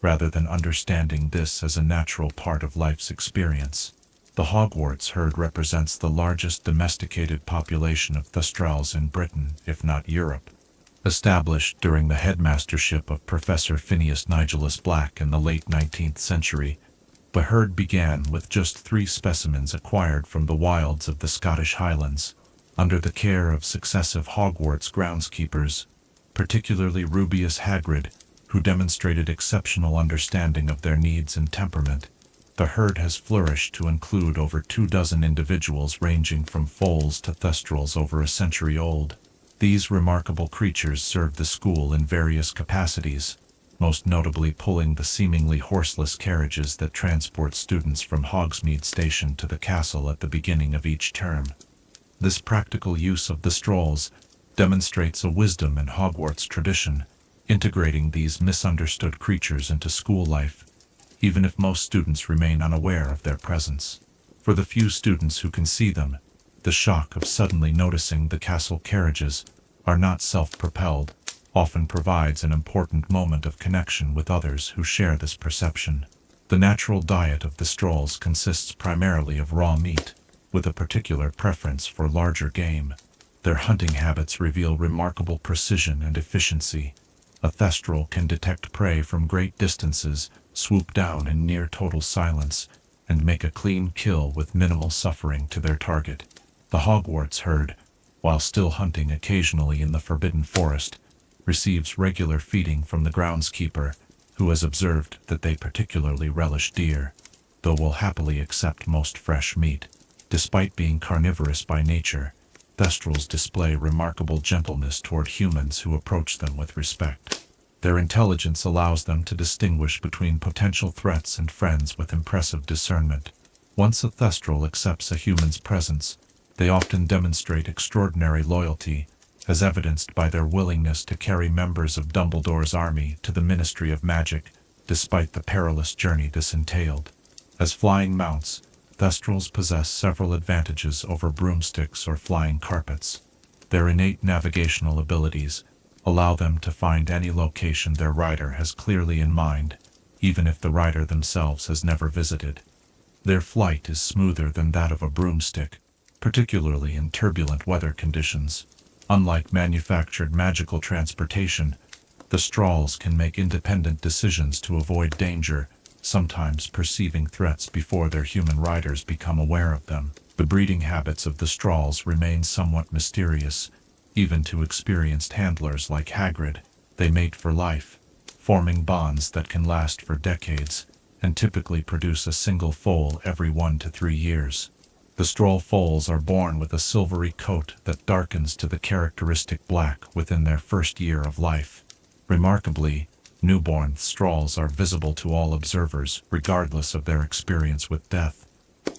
Speaker 1: rather than understanding this as a natural part of life's experience. The Hogwarts herd represents the largest domesticated population of Thestrals in Britain, if not Europe. Established during the headmastership of Professor Phineas Nigellus Black in the late 19th century, the herd began with just 3 specimens acquired from the wilds of the Scottish Highlands, under the care of successive Hogwarts groundskeepers, particularly Rubeus Hagrid, who demonstrated exceptional understanding of their needs and temperament. The herd has flourished to include over 24 individuals ranging from foals to Thestrals over a century old. These remarkable creatures serve the school in various capacities, most notably pulling the seemingly horseless carriages that transport students from Hogsmeade Station to the castle at the beginning of each term. This practical use of the Thestrals demonstrates a wisdom in Hogwarts tradition, integrating these misunderstood creatures into school life, even if most students remain unaware of their presence. For the few students who can see them, The shock of suddenly noticing the castle carriages are not self-propelled often provides an important moment of connection with others who share this perception. The natural diet of the Thestrals consists primarily of raw meat, with a particular preference for larger game. Their hunting habits reveal remarkable precision and efficiency. A Thestral can detect prey from great distances, swoop down in near total silence, and make a clean kill with minimal suffering to their target. The Hogwarts herd, while still hunting occasionally in the Forbidden Forest, receives regular feeding from the groundskeeper, who has observed that they particularly relish deer, though will happily accept most fresh meat. Despite being carnivorous by nature, Thestrals display remarkable gentleness toward humans who approach them with respect. Their intelligence allows them to distinguish between potential threats and friends with impressive discernment. Once a Thestral accepts a human's presence, they often demonstrate extraordinary loyalty, as evidenced by their willingness to carry members of Dumbledore's army to the Ministry of Magic, despite the perilous journey this entailed. As flying mounts, Thestrals possess several advantages over broomsticks or flying carpets. Their innate navigational abilities allow them to find any location their rider has clearly in mind, even if the rider themselves has never visited. Their flight is smoother than that of a broomstick, particularly in turbulent weather conditions. Unlike manufactured magical transportation, the Thestrals can make independent decisions to avoid danger, sometimes perceiving threats before their human riders become aware of them. The breeding habits of the Thestrals remain somewhat mysterious, even to experienced handlers like Hagrid. They mate for life, forming bonds that can last for decades, and typically produce a single foal every 1 to 3 years. The Thestral foals are born with a silvery coat that darkens to the characteristic black within their first year of life. Remarkably, newborn Thestrals are visible to all observers regardless of their experience with death,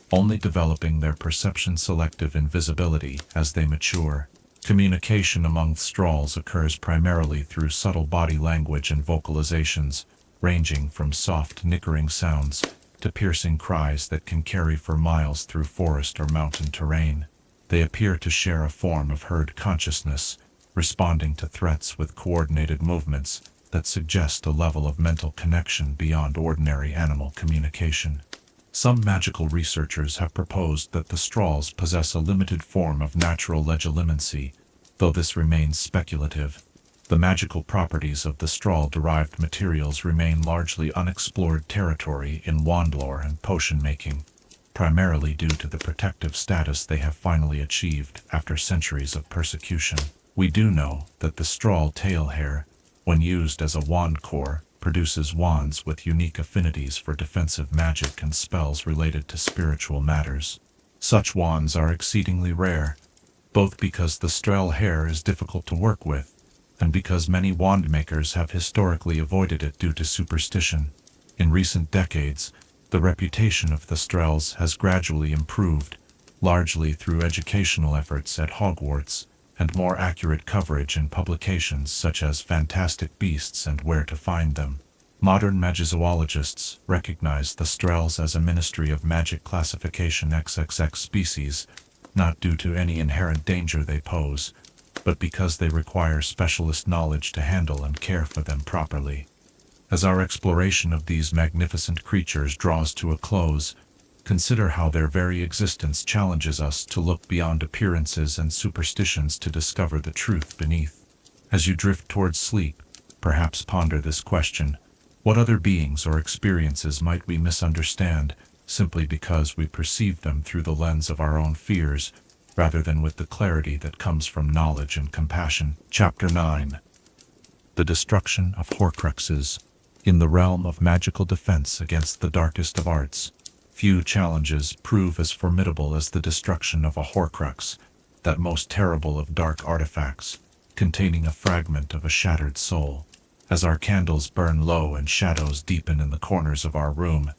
Speaker 1: only developing their perception-selective invisibility as they mature. Communication among Thestrals occurs primarily through subtle body language and vocalizations, ranging from soft nickering sounds to piercing cries that can carry for miles through forest or mountain terrain. They appear to share a form of herd consciousness, responding to threats with coordinated movements that suggest a level of mental connection beyond ordinary animal communication. Some magical researchers have proposed that the Thestrals possess a limited form of natural legilimency, though this remains speculative. The magical properties of the Thestral-derived materials remain largely unexplored territory in wand lore and potion making, primarily due to the protective status they have finally achieved after centuries of persecution. We do know that the Thestral tail hair, when used as a wand core, produces wands with unique affinities for defensive magic and spells related to spiritual matters. Such wands are exceedingly rare, both because the Thestral hair is difficult to work with, and because many wand makers have historically avoided it due to superstition. In recent decades, the reputation of Thestrals has gradually improved, largely through educational efforts at Hogwarts and more accurate coverage in publications such as Fantastic Beasts and Where to Find Them. Modern magizoologists recognize the Thestrals as a Ministry of Magic classification XXX species, not due to any inherent danger they pose, but because they require specialist knowledge to handle and care for them properly. As our exploration of these magnificent creatures draws to a close, consider how their very existence challenges us to look beyond appearances and superstitions to discover the truth beneath. As you drift towards sleep, perhaps ponder this question: what other beings or experiences might we misunderstand simply because we perceive them through the lens of our own fears, rather than with the clarity that comes from knowledge and compassion? Chapter 9. The Destruction of Horcruxes. In the realm of magical defense against the darkest of arts, few challenges prove as formidable as the destruction of a Horcrux, that most terrible of dark artifacts, containing a fragment of a shattered soul. As our candles burn low and shadows deepen in the corners of our room,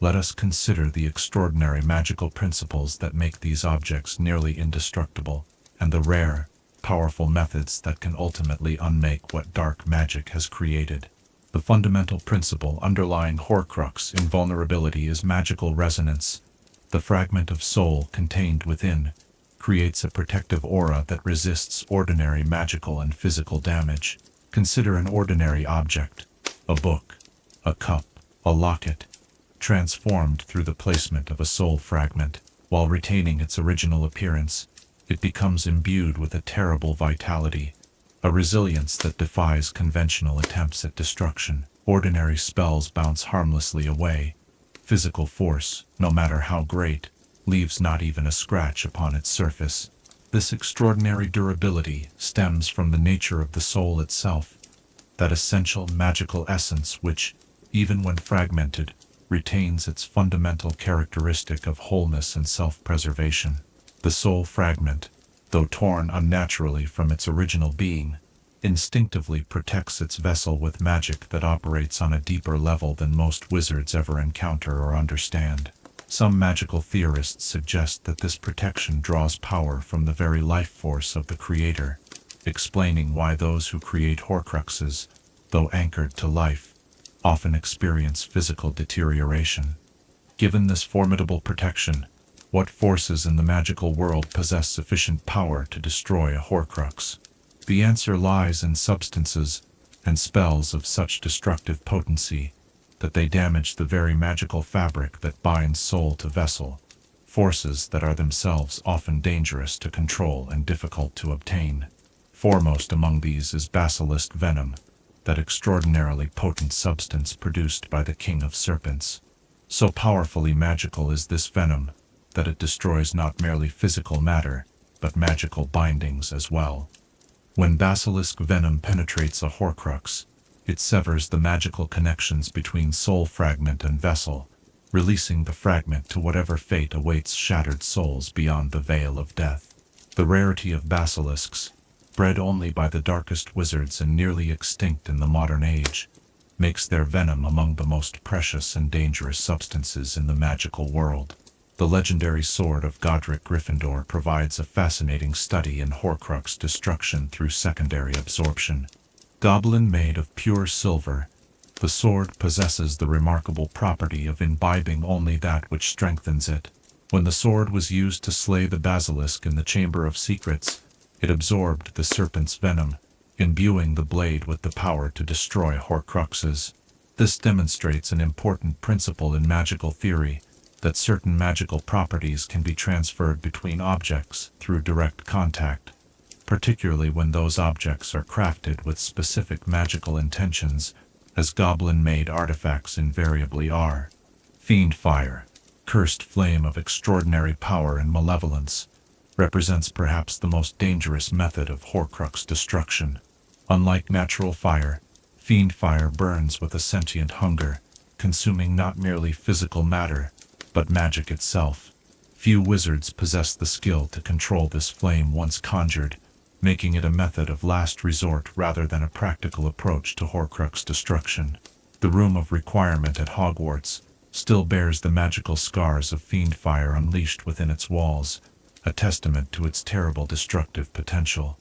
Speaker 1: let us consider the extraordinary magical principles that make these objects nearly indestructible, and the rare, powerful methods that can ultimately unmake what dark magic has created. The fundamental principle underlying Horcrux invulnerability is magical resonance. The fragment of soul contained within, creates a protective aura that resists ordinary magical and physical damage. Consider an ordinary object, a book, a cup, a locket, transformed through the placement of a soul fragment. While retaining its original appearance, it becomes imbued with a terrible vitality, a resilience that defies conventional attempts at destruction. Ordinary spells bounce harmlessly away. Physical force, no matter how great, leaves not even a scratch upon its surface. This extraordinary durability stems from the nature of the soul itself, that essential magical essence which, even when fragmented, retains its fundamental characteristic of wholeness and self-preservation. The soul fragment, though torn unnaturally from its original being, instinctively protects its vessel with magic that operates on a deeper level than most wizards ever encounter or understand. Some magical theorists suggest that this protection draws power from the very life force of the creator, explaining why those who create Horcruxes, though anchored to life, often experience physical deterioration. Given this formidable protection, what forces in the magical world possess sufficient power to destroy a Horcrux? The answer lies in substances and spells of such destructive potency that they damage the very magical fabric that binds soul to vessel, forces that are themselves often dangerous to control and difficult to obtain. Foremost among these is basilisk venom, that extraordinarily potent substance produced by the King of Serpents. So powerfully magical is this venom that it destroys not merely physical matter, but magical bindings as well. When basilisk venom penetrates a Horcrux, it severs the magical connections between soul fragment and vessel, releasing the fragment to whatever fate awaits shattered souls beyond the veil of death. The rarity of basilisks, bred only by the darkest wizards and nearly extinct in the modern age, makes their venom among the most precious and dangerous substances in the magical world. The legendary sword of Godric Gryffindor provides a fascinating study in Horcrux destruction through secondary absorption. Goblin made of pure silver, the sword possesses the remarkable property of imbibing only that which strengthens it. When the sword was used to slay the basilisk in the Chamber of Secrets, it absorbed the serpent's venom, imbuing the blade with the power to destroy Horcruxes. This demonstrates an important principle in magical theory, that certain magical properties can be transferred between objects through direct contact, particularly when those objects are crafted with specific magical intentions, as goblin-made artifacts invariably are. Fiend fire, cursed flame of extraordinary power and malevolence, represents perhaps the most dangerous method of Horcrux destruction. Unlike natural fire, fiend fire burns with a sentient hunger, consuming not merely physical matter, but magic itself. Few wizards possess the skill to control this flame once conjured, making it a method of last resort rather than a practical approach to Horcrux destruction. The Room of Requirement at Hogwarts still bears the magical scars of fiend fire unleashed within its walls, a testament to its terrible destructive potential.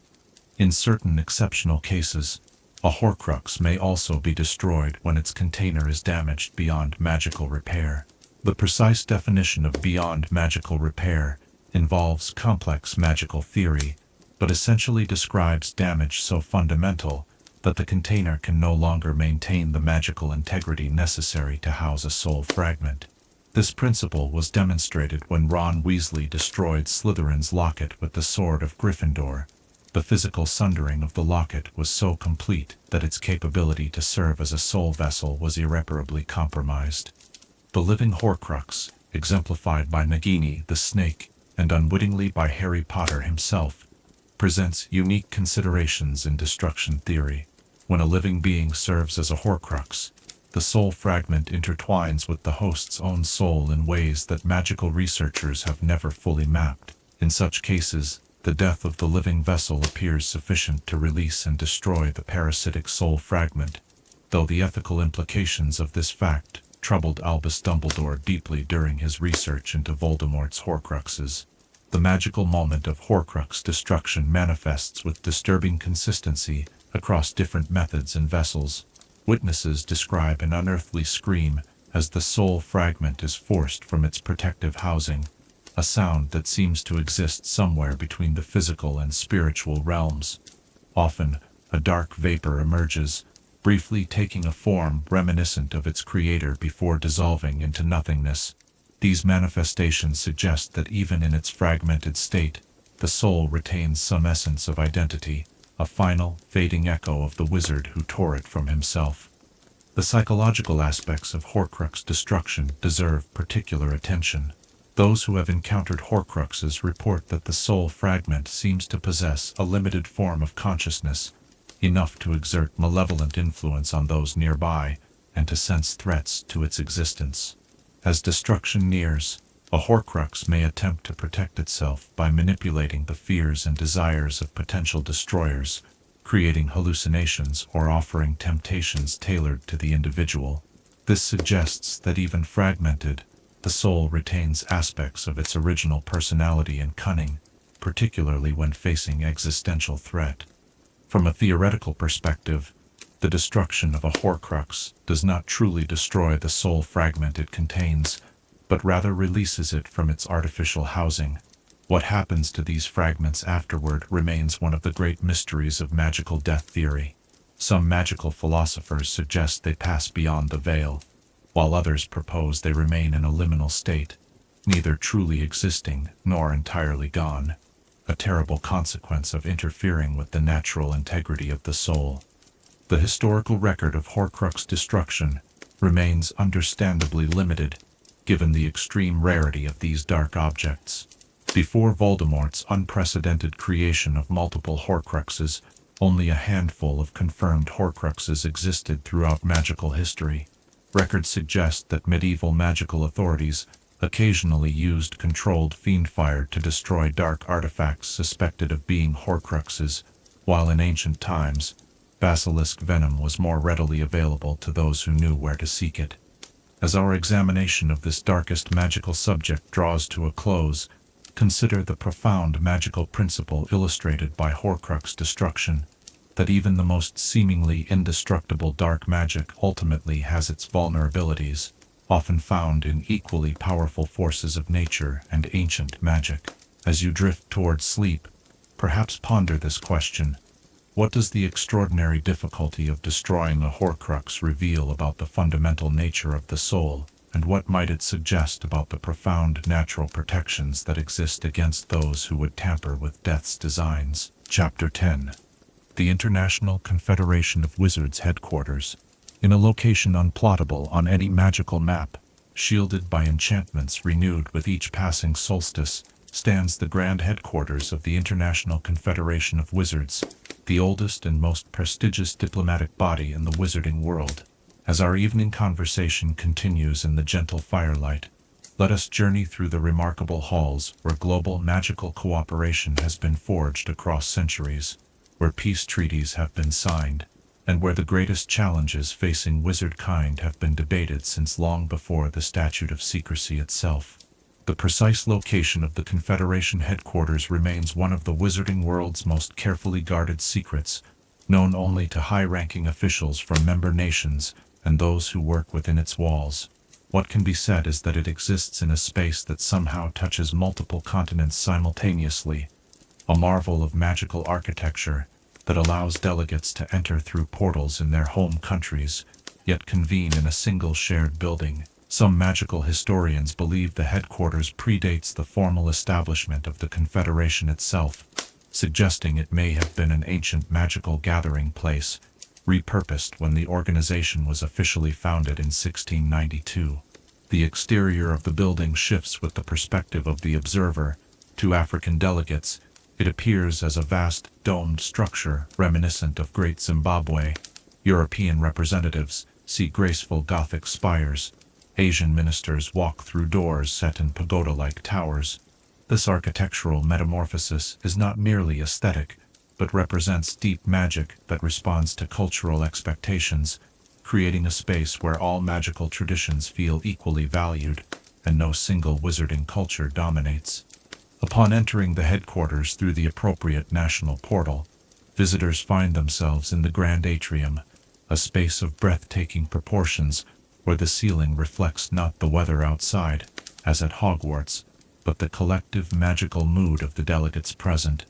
Speaker 1: In certain exceptional cases, a Horcrux may also be destroyed when its container is damaged beyond magical repair. The precise definition of beyond magical repair involves complex magical theory, but essentially describes damage so fundamental that the container can no longer maintain the magical integrity necessary to house a soul fragment. This principle was demonstrated when Ron Weasley destroyed Slytherin's locket with the Sword of Gryffindor. The physical sundering of the locket was so complete that its capability to serve as a soul vessel was irreparably compromised. The living Horcrux, exemplified by Nagini the Snake, and unwittingly by Harry Potter himself, presents unique considerations in destruction theory. When a living being serves as a Horcrux, the soul fragment intertwines with the host's own soul in ways that magical researchers have never fully mapped. In such cases, the death of the living vessel appears sufficient to release and destroy the parasitic soul fragment, though the ethical implications of this fact troubled Albus Dumbledore deeply during his research into Voldemort's Horcruxes. The magical moment of Horcrux destruction manifests with disturbing consistency across different methods and vessels. Witnesses describe an unearthly scream as the soul fragment is forced from its protective housing, a sound that seems to exist somewhere between the physical and spiritual realms. Often, a dark vapor emerges, briefly taking a form reminiscent of its creator before dissolving into nothingness. These manifestations suggest that even in its fragmented state, the soul retains some essence of identity, a final, fading echo of the wizard who tore it from himself. The psychological aspects of Horcrux destruction deserve particular attention. Those who have encountered Horcruxes report that the soul fragment seems to possess a limited form of consciousness, enough to exert malevolent influence on those nearby, and to sense threats to its existence. As destruction nears, a Horcrux may attempt to protect itself by manipulating the fears and desires of potential destroyers, creating hallucinations or offering temptations tailored to the individual. This suggests that even fragmented, the soul retains aspects of its original personality and cunning, particularly when facing existential threat. From a theoretical perspective, the destruction of a Horcrux does not truly destroy the soul fragment it contains, but rather releases it from its artificial housing. What happens to these fragments afterward remains one of the great mysteries of magical death theory. Some magical philosophers suggest they pass beyond the veil, while others propose they remain in a liminal state, neither truly existing nor entirely gone, a terrible consequence of interfering with the natural integrity of the soul. The historical record of Horcrux destruction remains understandably limited, given the extreme rarity of these dark objects. Before Voldemort's unprecedented creation of multiple Horcruxes, only a handful of confirmed Horcruxes existed throughout magical history. Records suggest that medieval magical authorities occasionally used controlled fiendfire to destroy dark artifacts suspected of being Horcruxes, while in ancient times, basilisk venom was more readily available to those who knew where to seek it. As our examination of this darkest magical subject draws to a close, consider the profound magical principle illustrated by Horcrux destruction, that even the most seemingly indestructible dark magic ultimately has its vulnerabilities, often found in equally powerful forces of nature and ancient magic. As you drift towards sleep, perhaps ponder this question: what does the extraordinary difficulty of destroying a Horcrux reveal about the fundamental nature of the soul, and what might it suggest about the profound natural protections that exist against those who would tamper with death's designs? Chapter 10. The International Confederation of Wizards headquarters. In a location unplottable on any magical map, shielded by enchantments renewed with each passing solstice, stands the grand headquarters of the International Confederation of Wizards, the oldest and most prestigious diplomatic body in the wizarding world. As our evening conversation continues in the gentle firelight, let us journey through the remarkable halls where global magical cooperation has been forged across centuries, where peace treaties have been signed, and where the greatest challenges facing wizard kind have been debated since long before the Statute of Secrecy itself. The precise location of the Confederation headquarters remains one of the wizarding world's most carefully guarded secrets, known only to high-ranking officials from member nations and those who work within its walls. What can be said is that it exists in a space that somehow touches multiple continents simultaneously, a marvel of magical architecture that allows delegates to enter through portals in their home countries, yet convene in a single shared building. Some magical historians believe the headquarters predates the formal establishment of the Confederation itself, suggesting it may have been an ancient magical gathering place, repurposed when the organization was officially founded in 1692. The exterior of the building shifts with the perspective of the observer. To African delegates, it appears as a vast, domed structure reminiscent of Great Zimbabwe. European representatives see graceful Gothic spires. Asian ministers walk through doors set in pagoda-like towers. This architectural metamorphosis is not merely aesthetic, but represents deep magic that responds to cultural expectations, creating a space where all magical traditions feel equally valued, and no single wizarding culture dominates. Upon entering the headquarters through the appropriate national portal, visitors find themselves in the grand atrium, a space of breathtaking proportions where the ceiling reflects not the weather outside, as at Hogwarts, but the collective magical mood of the delegates present.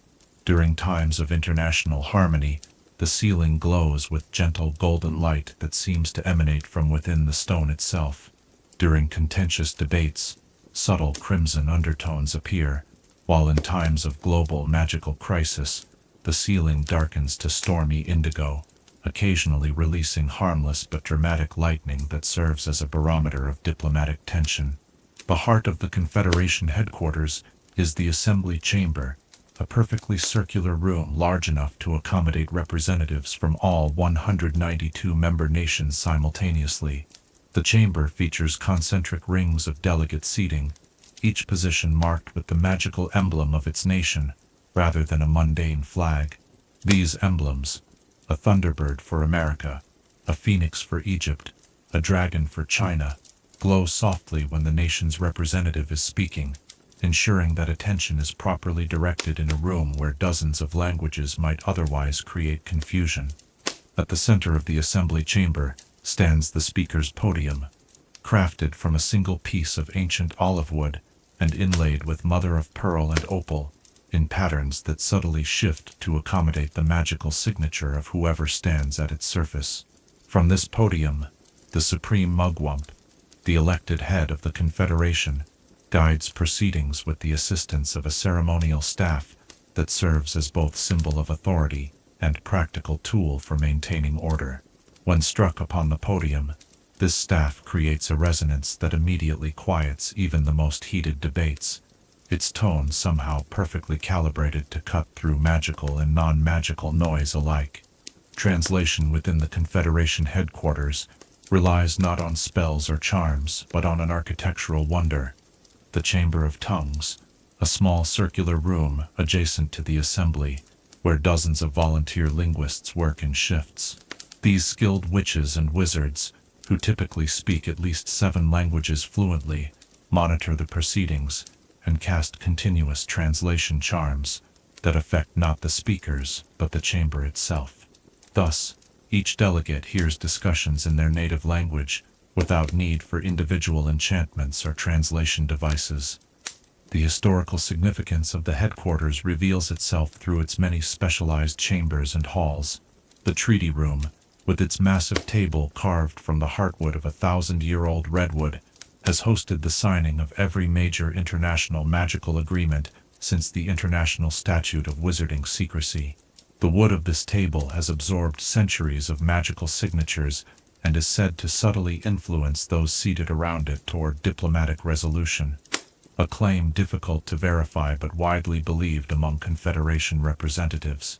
Speaker 1: During times of international harmony, the ceiling glows with gentle golden light that seems to emanate from within the stone itself. During contentious debates, subtle crimson undertones appear, while in times of global magical crisis, the ceiling darkens to stormy indigo, occasionally releasing harmless but dramatic lightning that serves as a barometer of diplomatic tension. The heart of the Confederation headquarters is the Assembly Chamber, a perfectly circular room large enough to accommodate representatives from all 192 member nations simultaneously. The chamber features concentric rings of delegate seating, each position marked with the magical emblem of its nation, rather than a mundane flag. These emblems, a thunderbird for America, a phoenix for Egypt, a dragon for China, glow softly when the nation's representative is speaking, ensuring that attention is properly directed in a room where dozens of languages might otherwise create confusion. At the center of the assembly chamber stands the speaker's podium, crafted from a single piece of ancient olive wood and inlaid with mother-of-pearl and opal, in patterns that subtly shift to accommodate the magical signature of whoever stands at its surface. From this podium, the supreme mugwump, the elected head of the Confederation, guides proceedings with the assistance of a ceremonial staff that serves as both symbol of authority and practical tool for maintaining order. When struck upon the podium, this staff creates a resonance that immediately quiets even the most heated debates, its tone somehow perfectly calibrated to cut through magical and non-magical noise alike. Translation within the Confederation headquarters relies not on spells or charms, but on an architectural wonder. The Chamber of Tongues, a small circular room adjacent to the assembly, where dozens of volunteer linguists work in shifts. These skilled witches and wizards, who typically speak at least 7 languages fluently, monitor the proceedings and cast continuous translation charms that affect not the speakers but the chamber itself. Thus, each delegate hears discussions in their native language without need for individual enchantments or translation devices. The historical significance of the headquarters reveals itself through its many specialized chambers and halls. The treaty room, with its massive table carved from the heartwood of a 1,000-year-old redwood, has hosted the signing of every major international magical agreement since the International Statute of Wizarding Secrecy. The wood of this table has absorbed centuries of magical signatures and is said to subtly influence those seated around it toward diplomatic resolution, a claim difficult to verify but widely believed among Confederation representatives.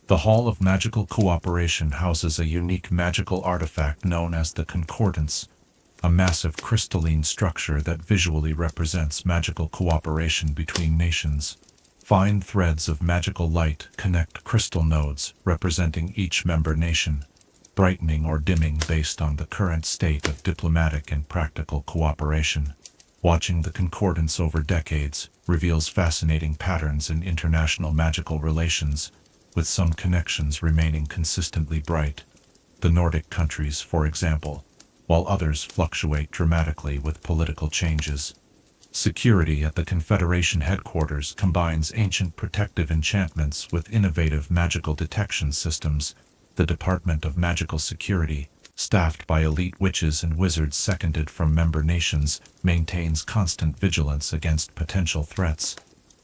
Speaker 1: The Hall of Magical Cooperation houses a unique magical artifact known as the Concordance, a massive crystalline structure that visually represents magical cooperation between nations. Fine threads of magical light connect crystal nodes representing each member nation, brightening or dimming based on the current state of diplomatic and practical cooperation. Watching the concordance over decades reveals fascinating patterns in international magical relations, with some connections remaining consistently bright. The Nordic countries, for example, while others fluctuate dramatically with political changes. Security at the Confederation headquarters combines ancient protective enchantments with innovative magical detection systems. The Department of Magical Security, staffed by elite witches and wizards seconded from member nations, maintains constant vigilance against potential threats.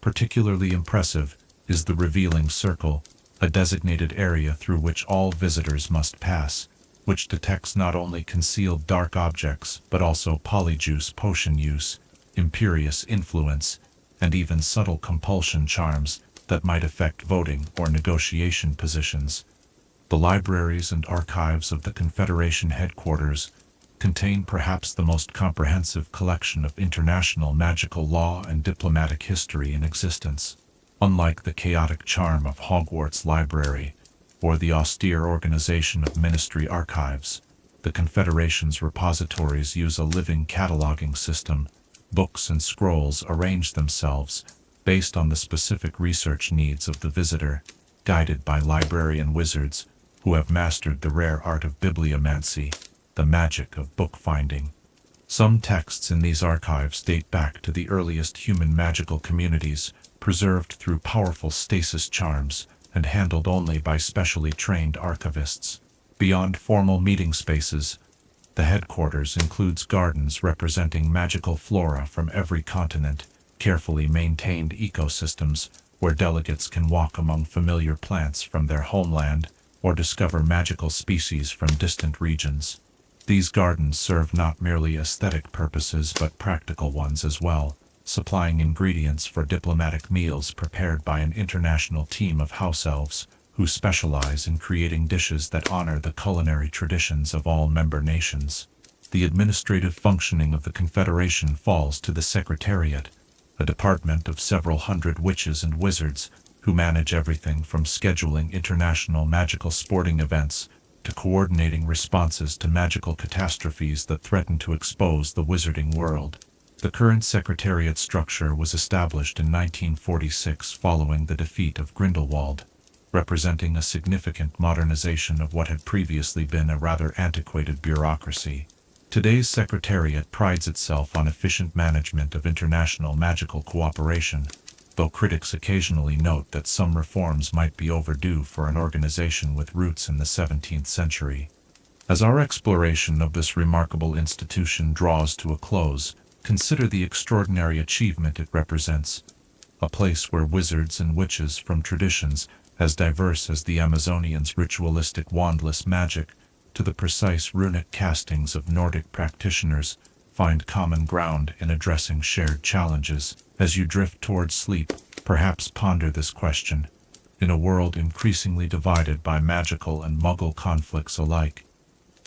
Speaker 1: Particularly impressive is the Revealing Circle, a designated area through which all visitors must pass, which detects not only concealed dark objects but also polyjuice potion use, imperious influence, and even subtle compulsion charms that might affect voting or negotiation positions. The libraries and archives of the Confederation headquarters contain perhaps the most comprehensive collection of international magical law and diplomatic history in existence. Unlike the chaotic charm of Hogwarts Library or the austere organization of Ministry Archives, the Confederation's repositories use a living cataloging system. Books and scrolls arrange themselves based on the specific research needs of the visitor, guided by librarian wizards who have mastered the rare art of bibliomancy, the magic of bookfinding. Some texts in these archives date back to the earliest human magical communities, preserved through powerful stasis charms and handled only by specially trained archivists. Beyond formal meeting spaces, the headquarters includes gardens representing magical flora from every continent, carefully maintained ecosystems where delegates can walk among familiar plants from their homeland or discover magical species from distant regions. These gardens serve not merely aesthetic purposes but practical ones as well, supplying ingredients for diplomatic meals prepared by an international team of house elves who specialize in creating dishes that honor the culinary traditions of all member nations. The administrative functioning of the Confederation falls to the Secretariat, a department of several hundred witches and wizards who manage everything from scheduling international magical sporting events to coordinating responses to magical catastrophes that threaten to expose the wizarding world. The current Secretariat structure was established in 1946 following the defeat of Grindelwald, representing a significant modernization of what had previously been a rather antiquated bureaucracy. Today's Secretariat prides itself on efficient management of international magical cooperation, though critics occasionally note that some reforms might be overdue for an organization with roots in the 17th century. As our exploration of this remarkable institution draws to a close, consider the extraordinary achievement it represents, a place where wizards and witches from traditions as diverse as the Amazonians' ritualistic wandless magic to the precise runic castings of Nordic practitioners find common ground in addressing shared challenges. As you drift towards sleep, perhaps ponder this question. In a world increasingly divided by magical and muggle conflicts alike,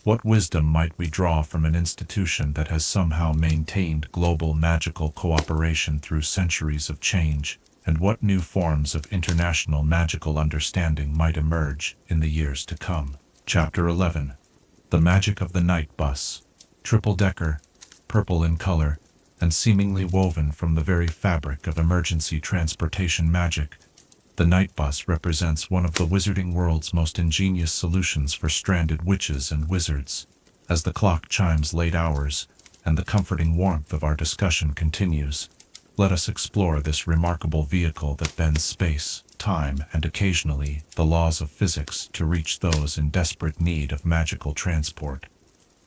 Speaker 1: what wisdom might we draw from an institution that has somehow maintained global magical cooperation through centuries of change, and what new forms of international magical understanding might emerge in the years to come? Chapter 11. The Magic of the Night Bus. Triple-decker, purple in color, and seemingly woven from the very fabric of emergency transportation magic, the night bus represents one of the wizarding world's most ingenious solutions for stranded witches and wizards. As the clock chimes late hours, and the comforting warmth of our discussion continues, let us explore this remarkable vehicle that bends space, time, and occasionally the laws of physics to reach those in desperate need of magical transport.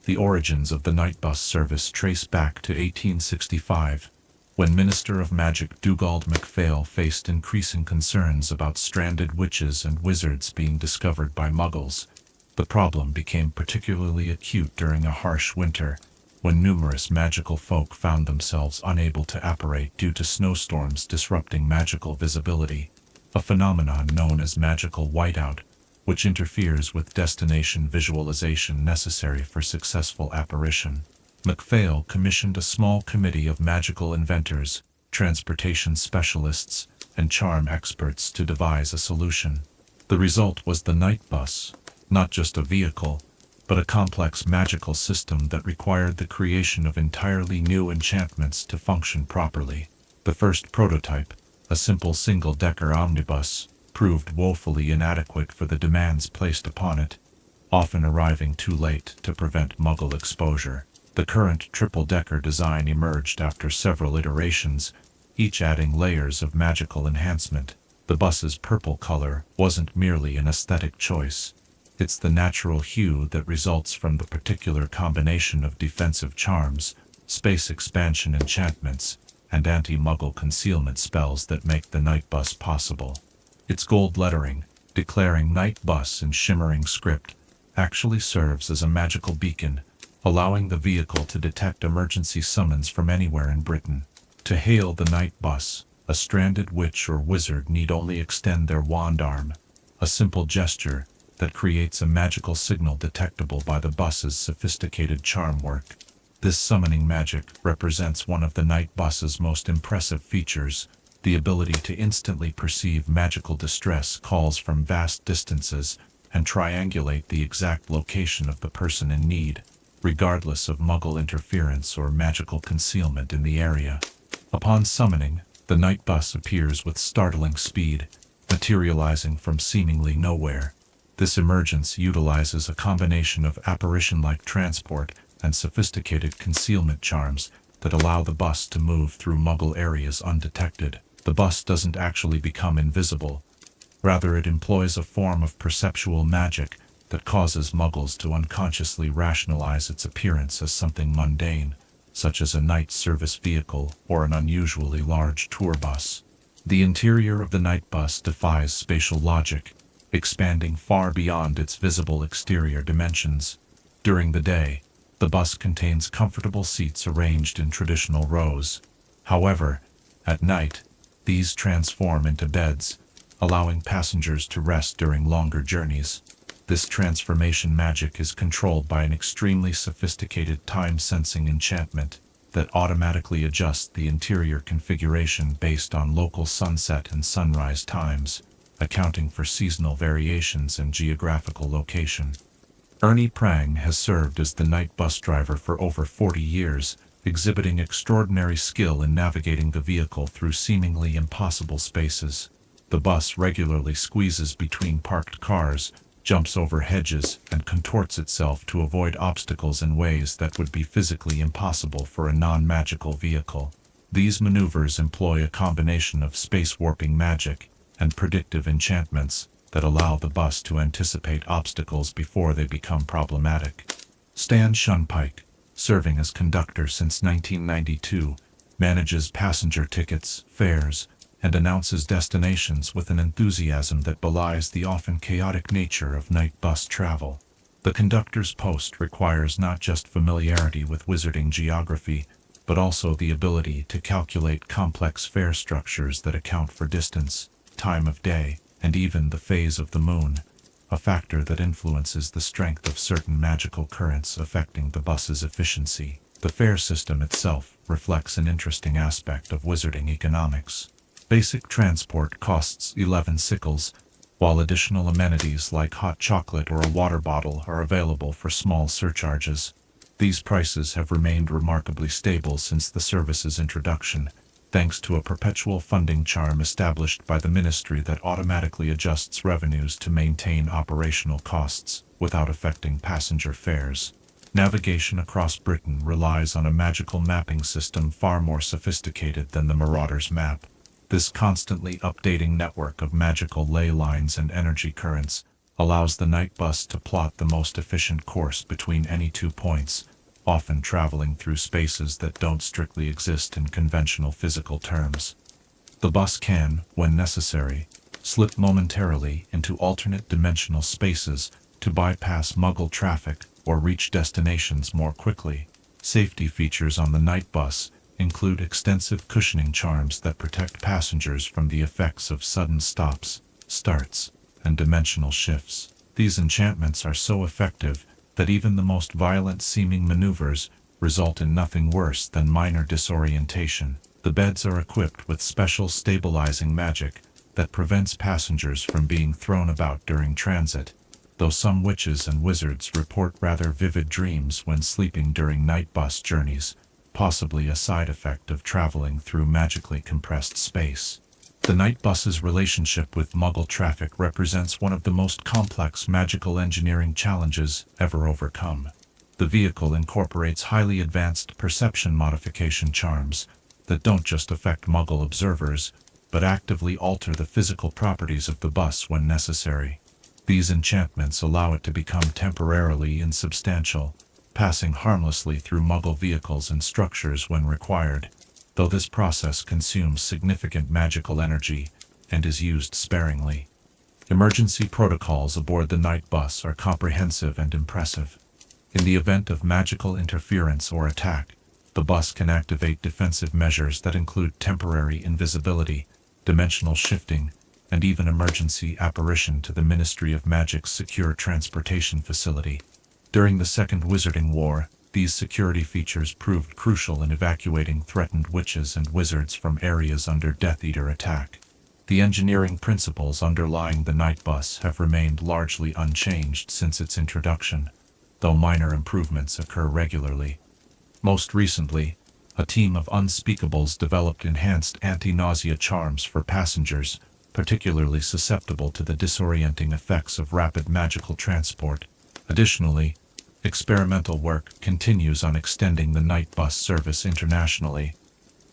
Speaker 1: The origins of the night bus service trace back to 1865, when Minister of Magic Dugald MacPhail faced increasing concerns about stranded witches and wizards being discovered by muggles. The problem became particularly acute during a harsh winter, when numerous magical folk found themselves unable to apparate due to snowstorms disrupting magical visibility, a phenomenon known as magical whiteout, which interferes with destination visualization necessary for successful apparition. MacPhail commissioned a small committee of magical inventors, transportation specialists, and charm experts to devise a solution. The result was the night bus, not just a vehicle, but a complex magical system that required the creation of entirely new enchantments to function properly. The first prototype, a simple single-decker omnibus, proved woefully inadequate for the demands placed upon it, often arriving too late to prevent muggle exposure. The current triple-decker design emerged after several iterations, each adding layers of magical enhancement. The bus's purple color wasn't merely an aesthetic choice. It's the natural hue that results from the particular combination of defensive charms, space expansion enchantments, and anti-muggle concealment spells that make the night bus possible. Its gold lettering, declaring Night Bus in shimmering script, actually serves as a magical beacon, allowing the vehicle to detect emergency summons from anywhere in Britain. To hail the night bus, a stranded witch or wizard need only extend their wand arm, a simple gesture that creates a magical signal detectable by the bus's sophisticated charm work. This summoning magic represents one of the night bus's most impressive features, the ability to instantly perceive magical distress calls from vast distances and triangulate the exact location of the person in need, regardless of muggle interference or magical concealment in the area. Upon summoning, the night bus appears with startling speed, materializing from seemingly nowhere. This emergence utilizes a combination of apparition-like transport and sophisticated concealment charms that allow the bus to move through Muggle areas undetected. The bus doesn't actually become invisible. Rather, it employs a form of perceptual magic that causes Muggles to unconsciously rationalize its appearance as something mundane, such as a night service vehicle or an unusually large tour bus. The interior of the night bus defies spatial logic, expanding far beyond its visible exterior dimensions. During the day, the bus contains comfortable seats arranged in traditional rows. However, at night, these transform into beds, allowing passengers to rest during longer journeys. This transformation magic is controlled by an extremely sophisticated time-sensing enchantment that automatically adjusts the interior configuration based on local sunset and sunrise times, accounting for seasonal variations and geographical location. Ernie Prang has served as the night bus driver for over 40 years, exhibiting extraordinary skill in navigating the vehicle through seemingly impossible spaces. The bus regularly squeezes between parked cars, jumps over hedges, and contorts itself to avoid obstacles in ways that would be physically impossible for a non-magical vehicle. These maneuvers employ a combination of space-warping magic and predictive enchantments that allow the bus to anticipate obstacles before they become problematic. Stan Shunpike, serving as conductor since 1992, manages passenger tickets, fares, and announces destinations with an enthusiasm that belies the often chaotic nature of night bus travel. The conductor's post requires not just familiarity with wizarding geography, but also the ability to calculate complex fare structures that account for distance, time of day, and even the phase of the moon, a factor that influences the strength of certain magical currents affecting the bus's efficiency. The fare system itself reflects an interesting aspect of wizarding economics. Basic transport costs 11 sickles, while additional amenities like hot chocolate or a water bottle are available for small surcharges. These prices have remained remarkably stable since the service's introduction, thanks to a perpetual funding charm established by the ministry that automatically adjusts revenues to maintain operational costs without affecting passenger fares. Navigation across Britain relies on a magical mapping system far more sophisticated than the Marauder's map. This constantly updating network of magical ley lines and energy currents allows the night bus to plot the most efficient course between any 2 points, often traveling through spaces that don't strictly exist in conventional physical terms. The bus can, when necessary, slip momentarily into alternate dimensional spaces to bypass Muggle traffic or reach destinations more quickly. Safety features on the night bus include extensive cushioning charms that protect passengers from the effects of sudden stops, starts, and dimensional shifts. These enchantments are so effective that even the most violent-seeming maneuvers result in nothing worse than minor disorientation. The beds are equipped with special stabilizing magic that prevents passengers from being thrown about during transit, though some witches and wizards report rather vivid dreams when sleeping during night bus journeys, possibly a side effect of traveling through magically compressed space. The night bus's relationship with Muggle traffic represents one of the most complex magical engineering challenges ever overcome. The vehicle incorporates highly advanced perception modification charms that don't just affect Muggle observers, but actively alter the physical properties of the bus when necessary. These enchantments allow it to become temporarily insubstantial, passing harmlessly through Muggle vehicles and structures when required, though this process consumes significant magical energy and is used sparingly. Emergency protocols aboard the night bus are comprehensive and impressive. In the event of magical interference or attack, the bus can activate defensive measures that include temporary invisibility, dimensional shifting, and even emergency apparition to the Ministry of Magic's secure transportation facility. During the Second Wizarding War, these security features proved crucial in evacuating threatened witches and wizards from areas under Death Eater attack. The engineering principles underlying the night bus have remained largely unchanged since its introduction, though minor improvements occur regularly. Most recently, a team of unspeakables developed enhanced anti-nausea charms for passengers, particularly susceptible to the disorienting effects of rapid magical transport. Additionally, Experimental work continues on extending the night bus service internationally,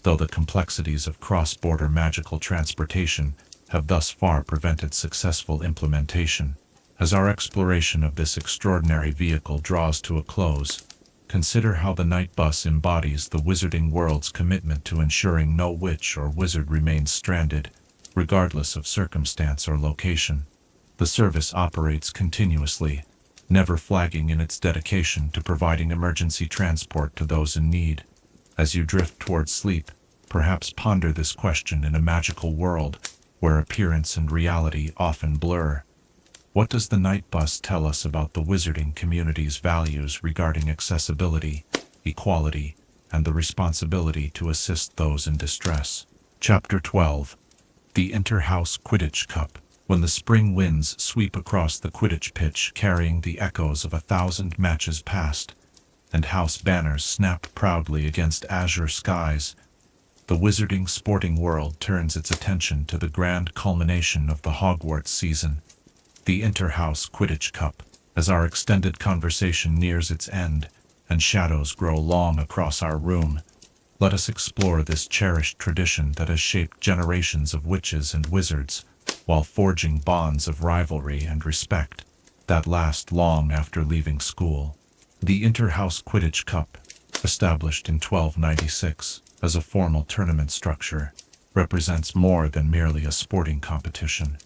Speaker 1: though the complexities of cross-border magical transportation have thus far prevented successful implementation. As our exploration of this extraordinary vehicle draws to a close, consider how the night bus embodies the wizarding world's commitment to ensuring no witch or wizard remains stranded, regardless of circumstance or location. The service operates continuously, never flagging in its dedication to providing emergency transport to those in need. As you drift towards sleep, perhaps ponder this question in a magical world where appearance and reality often blur. What does the night bus tell us about the wizarding community's values regarding accessibility, equality, and the responsibility to assist those in distress? Chapter 12. The Interhouse Quidditch Cup. When the spring winds sweep across the Quidditch pitch carrying the echoes of 1,000 matches past, and house banners snap proudly against azure skies, the wizarding sporting world turns its attention to the grand culmination of the Hogwarts season, the Interhouse Quidditch Cup. As our extended conversation nears its end, and shadows grow long across our room, let us explore this cherished tradition that has shaped generations of witches and wizards, while forging bonds of rivalry and respect that last long after leaving school. The Interhouse Quidditch Cup, established in 1296 as a formal tournament structure, represents more than merely a sporting competition.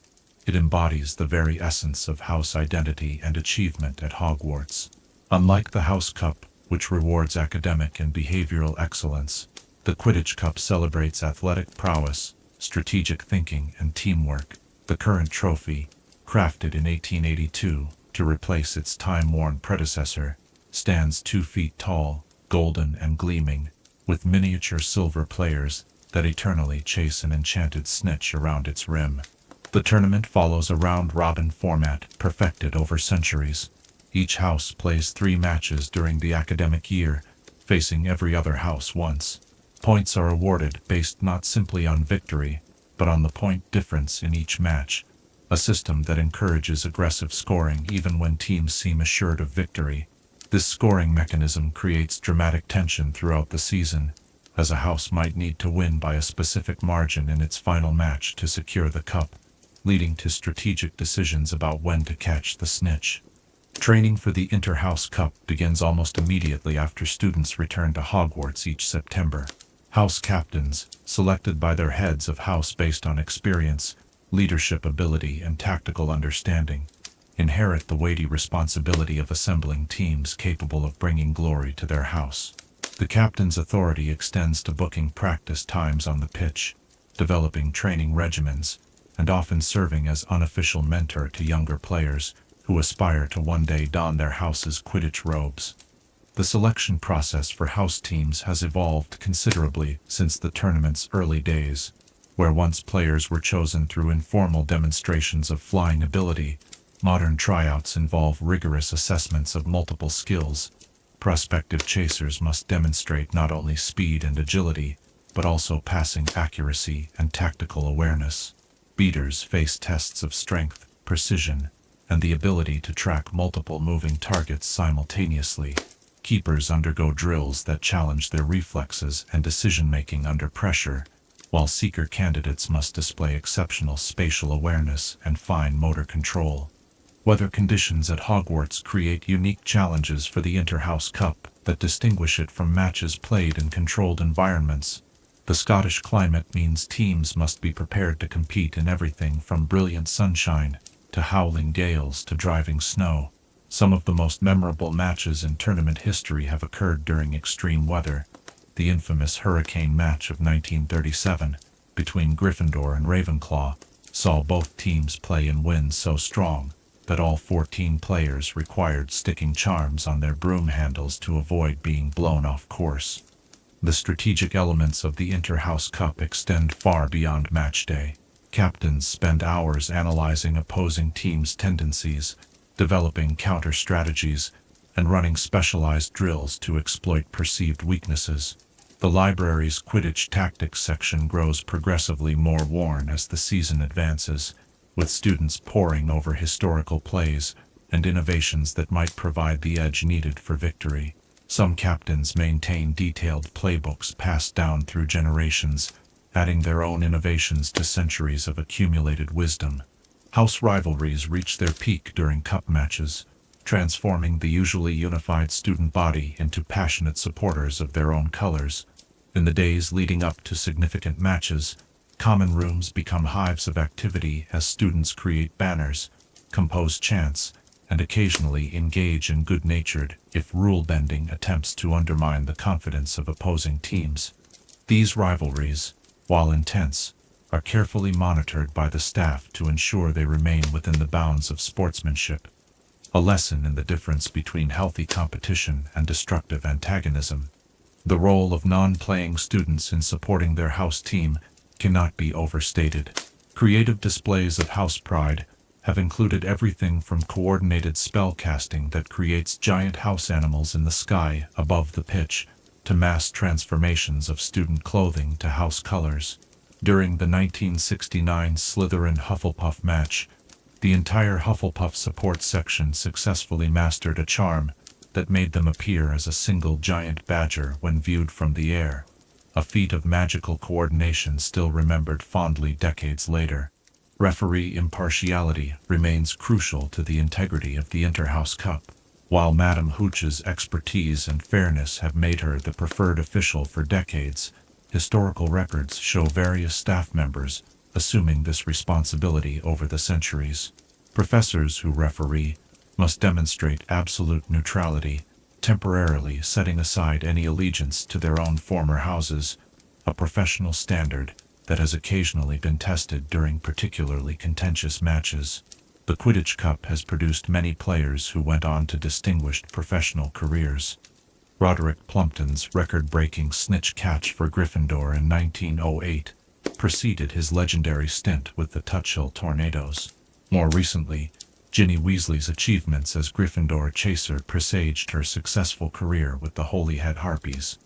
Speaker 1: It embodies the very essence of house identity and achievement at Hogwarts. Unlike the House Cup, which rewards academic and behavioral excellence, the Quidditch Cup celebrates athletic prowess, strategic thinking, and teamwork. The current trophy, crafted in 1882 to replace its time-worn predecessor, stands 2 feet tall, golden and gleaming, with miniature silver players that eternally chase an enchanted snitch around its rim. The tournament follows a round-robin format perfected over centuries. Each house plays 3 matches during the academic year, facing every other house once. Points are awarded based not simply on victory, but on the point difference in each match, a system that encourages aggressive scoring even when teams seem assured of victory. This scoring mechanism creates dramatic tension throughout the season, as a house might need to win by a specific margin in its final match to secure the cup, leading to strategic decisions about when to catch the snitch. Training for the Interhouse Cup begins almost immediately after students return to Hogwarts each September. House captains, selected by their heads of house based on experience, leadership ability, and tactical understanding, inherit the weighty responsibility of assembling teams capable of bringing glory to their house. The captain's authority extends to booking practice times on the pitch, developing training regimens, and often serving as unofficial mentor to younger players who aspire to one day don their house's Quidditch robes. The selection process for house teams has evolved considerably since the tournament's early days, where once players were chosen through informal demonstrations of flying ability. Modern tryouts involve rigorous assessments of multiple skills. Prospective chasers must demonstrate not only speed and agility, but also passing accuracy and tactical awareness. Beaters face tests of strength, precision, and the ability to track multiple moving targets simultaneously. Keepers undergo drills that challenge their reflexes and decision-making under pressure, while seeker candidates must display exceptional spatial awareness and fine motor control. Weather conditions at Hogwarts create unique challenges for the Interhouse Cup that distinguish it from matches played in controlled environments. The Scottish climate means teams must be prepared to compete in everything from brilliant sunshine to howling gales to driving snow. Some of the most memorable matches in tournament history have occurred during extreme weather. The infamous Hurricane match of 1937 between Gryffindor and Ravenclaw saw both teams play in winds so strong that all 14 players required sticking charms on their broom handles to avoid being blown off course. The strategic elements of the Interhouse Cup extend far beyond match day. Captains spend hours analyzing opposing teams' tendencies, developing counter-strategies, and running specialized drills to exploit perceived weaknesses. The library's Quidditch Tactics section grows progressively more worn as the season advances, with students poring over historical plays, and innovations that might provide the edge needed for victory. Some captains maintain detailed playbooks passed down through generations, adding their own innovations to centuries of accumulated wisdom. House rivalries reach their peak during cup matches, transforming the usually unified student body into passionate supporters of their own colors. In the days leading up to significant matches, common rooms become hives of activity as students create banners, compose chants, and occasionally engage in good-natured, if rule-bending, attempts to undermine the confidence of opposing teams. These rivalries, while intense, are carefully monitored by the staff to ensure they remain within the bounds of sportsmanship. A lesson in the difference between healthy competition and destructive antagonism. The role of non-playing students in supporting their house team cannot be overstated. Creative displays of house pride have included everything from coordinated spell casting that creates giant house animals in the sky above the pitch, to mass transformations of student clothing to house colors. During the 1969 Slytherin-Hufflepuff match, the entire Hufflepuff support section successfully mastered a charm that made them appear as a single giant badger when viewed from the air, a feat of magical coordination still remembered fondly decades later. Referee impartiality remains crucial to the integrity of the Interhouse Cup. While Madame Hooch's expertise and fairness have made her the preferred official for decades, historical records show various staff members assuming this responsibility over the centuries. Professors who referee must demonstrate absolute neutrality, temporarily setting aside any allegiance to their own former houses, a professional standard that has occasionally been tested during particularly contentious matches. The Quidditch Cup has produced many players who went on to distinguished professional careers. Roderick Plumpton's record-breaking snitch catch for Gryffindor in 1908 preceded his legendary stint with the Tutshill Tornadoes. More recently, Ginny Weasley's achievements as Gryffindor chaser presaged her successful career with the Holyhead Harpies.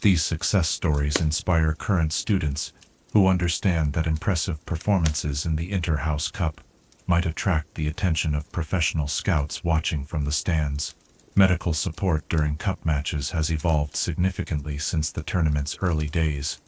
Speaker 1: These success stories inspire current students who understand that impressive performances in the Interhouse Cup might attract the attention of professional scouts watching from the stands. Medical support during cup matches has evolved significantly since the tournament's early days.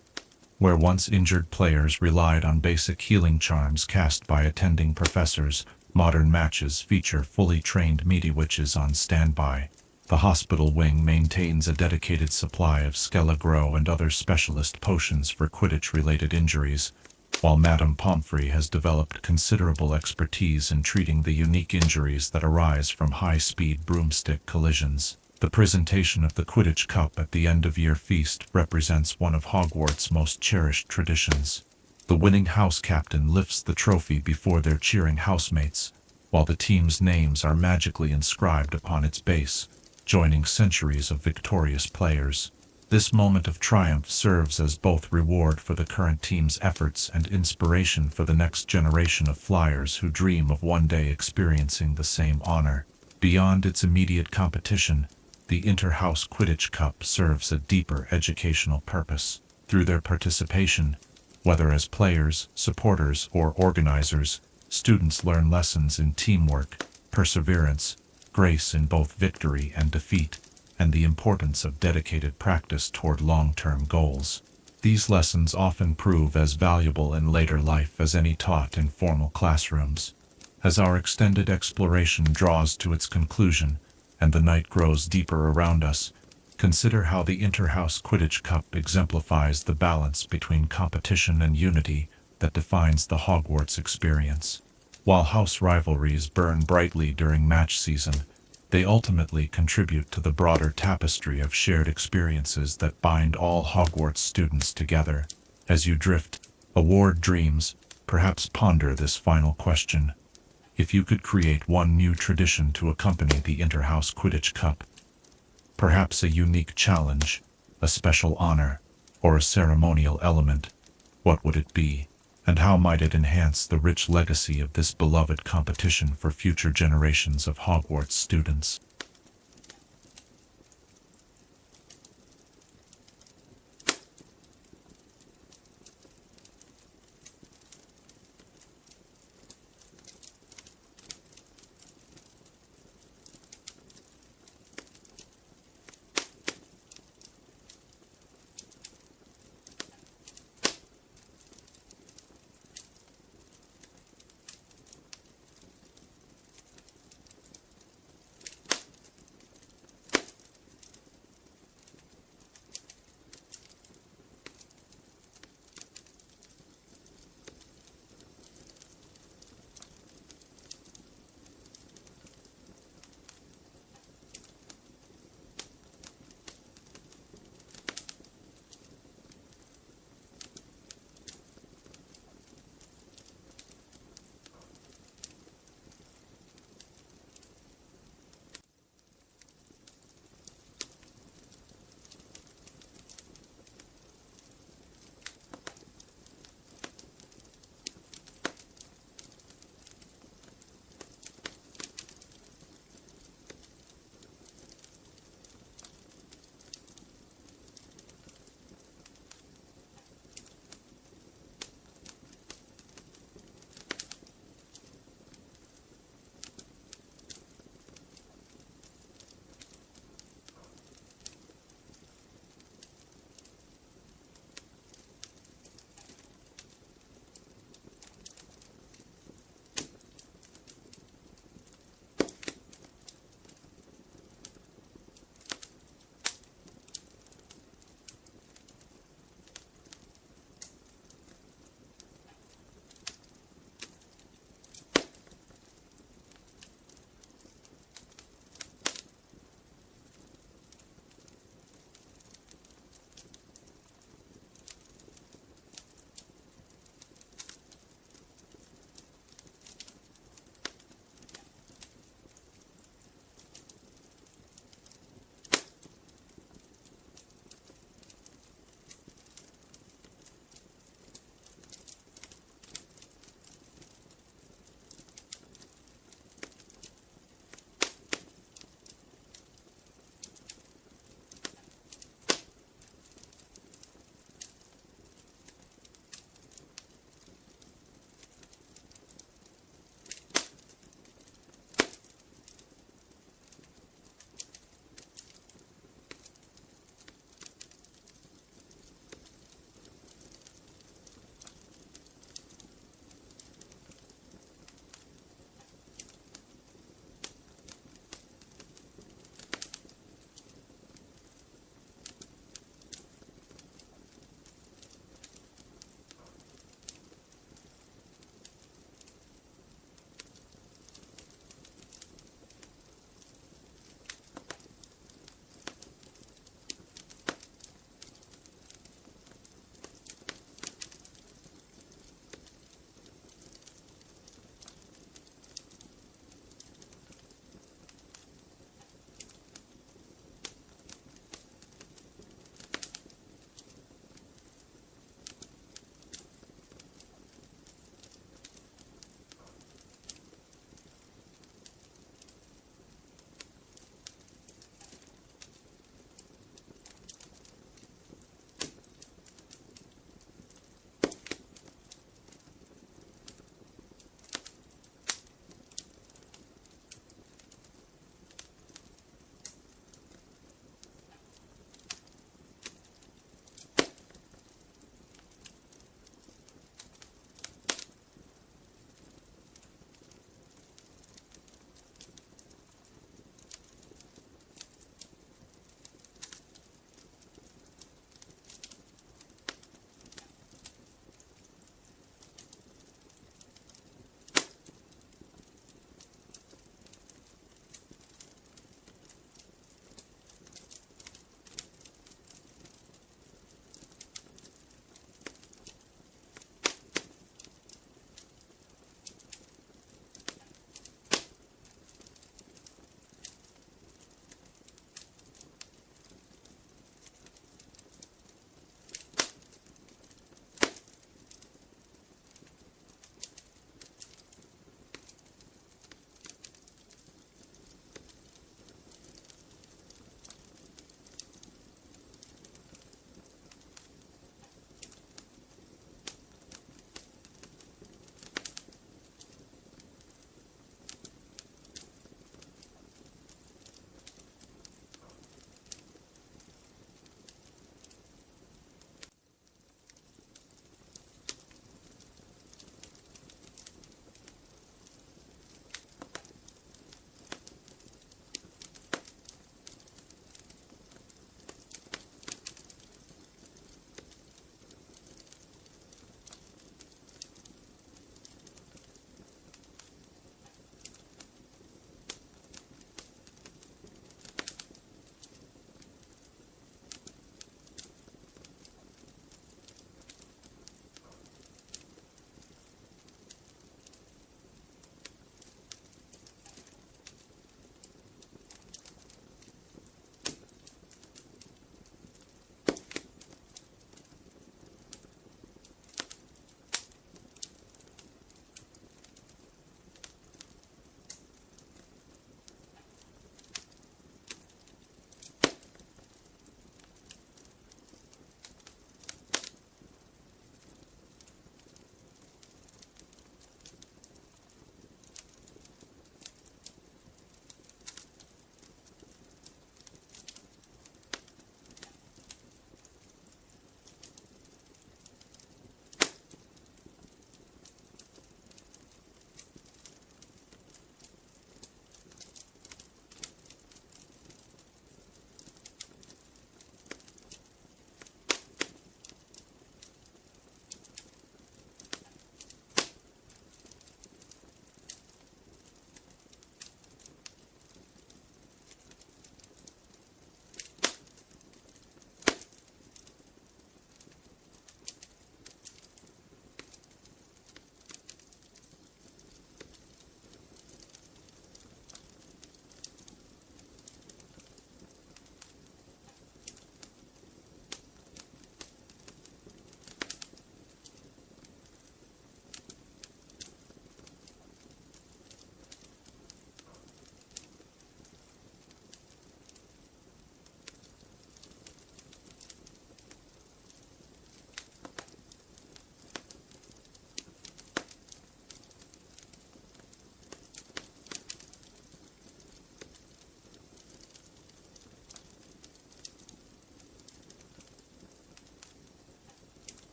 Speaker 1: Where once injured players relied on basic healing charms cast by attending professors, modern matches feature fully trained Mediwitches on standby. The hospital wing maintains a dedicated supply of Skelligro and other specialist potions for Quidditch-related injuries, while Madame Pomfrey has developed considerable expertise in treating the unique injuries that arise from high-speed broomstick collisions. The presentation of the Quidditch Cup at the end-of-year feast represents one of Hogwarts' most cherished traditions. The winning house captain lifts the trophy before their cheering housemates, while the team's names are magically inscribed upon its base, joining centuries of victorious players. This moment of triumph serves as both reward for the current team's efforts and inspiration for the next generation of Flyers who dream of one day experiencing the same honor. Beyond its immediate competition, the Interhouse Quidditch Cup serves a deeper educational purpose. Through their participation, whether as players, supporters, or organizers, students learn lessons in teamwork, perseverance, grace in both victory and defeat, and the importance of dedicated practice toward long-term goals. These lessons often prove as valuable in later life as any taught in formal classrooms. As our extended exploration draws to its conclusion, and the night grows deeper around us, consider how the Interhouse Quidditch Cup exemplifies the balance between competition and unity that defines the Hogwarts experience. While house rivalries burn brightly during match season, they ultimately contribute to the broader tapestry of shared experiences that bind all Hogwarts students together. As you drift award dreams, perhaps ponder this final question. If you could create one new tradition to accompany the Interhouse Quidditch Cup, perhaps a unique challenge, a special honor, or a ceremonial element, what would it be? And how might it enhance the rich legacy of this beloved competition for future generations of Hogwarts students?